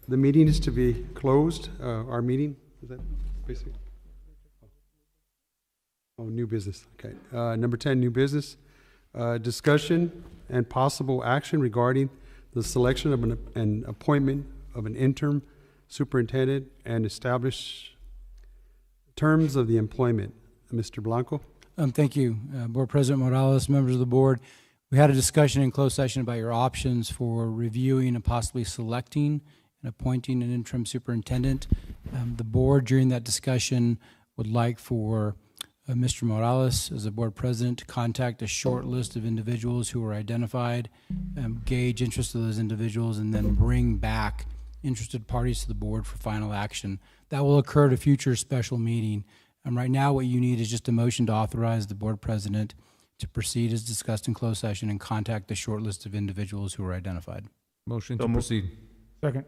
meeting is to be closed. Our meeting, is that basically? Oh, new business. Okay. Number 10, new business. Discussion and possible action regarding the selection of an appointment of an interim superintendent and establish terms of the employment. Mr. Blanco. Thank you, Board President Morales, members of the board. We had a discussion in closed session about your options for reviewing and possibly selecting and appointing an interim superintendent. The board during that discussion would like for Mr. Morales, as the board president, to contact a short list of individuals who were identified, gauge interest of those individuals, and then bring back interested parties to the board for final action. That will occur at a future special meeting. Right now, what you need is just a motion to authorize the board president to proceed as discussed in closed session and contact the short list of individuals who were identified. Motion to proceed. Second.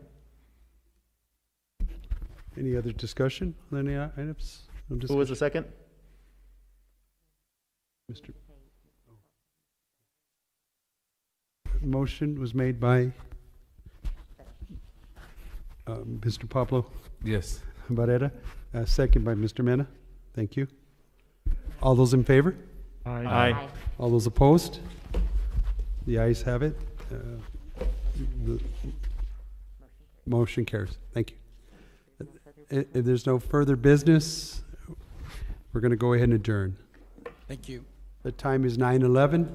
Any other discussion on any items? No discussion? Who was the second? Mr. Motion was made by Mr. Pablo. Yes. Barrera. Second by Mr. Mena. Thank you. All those in favor? Aye. Aye. All those opposed? The ayes have it. The motion carries. Thank you. If there's no further business, we're going to go ahead and adjourn. Thank you. The time is 9:11.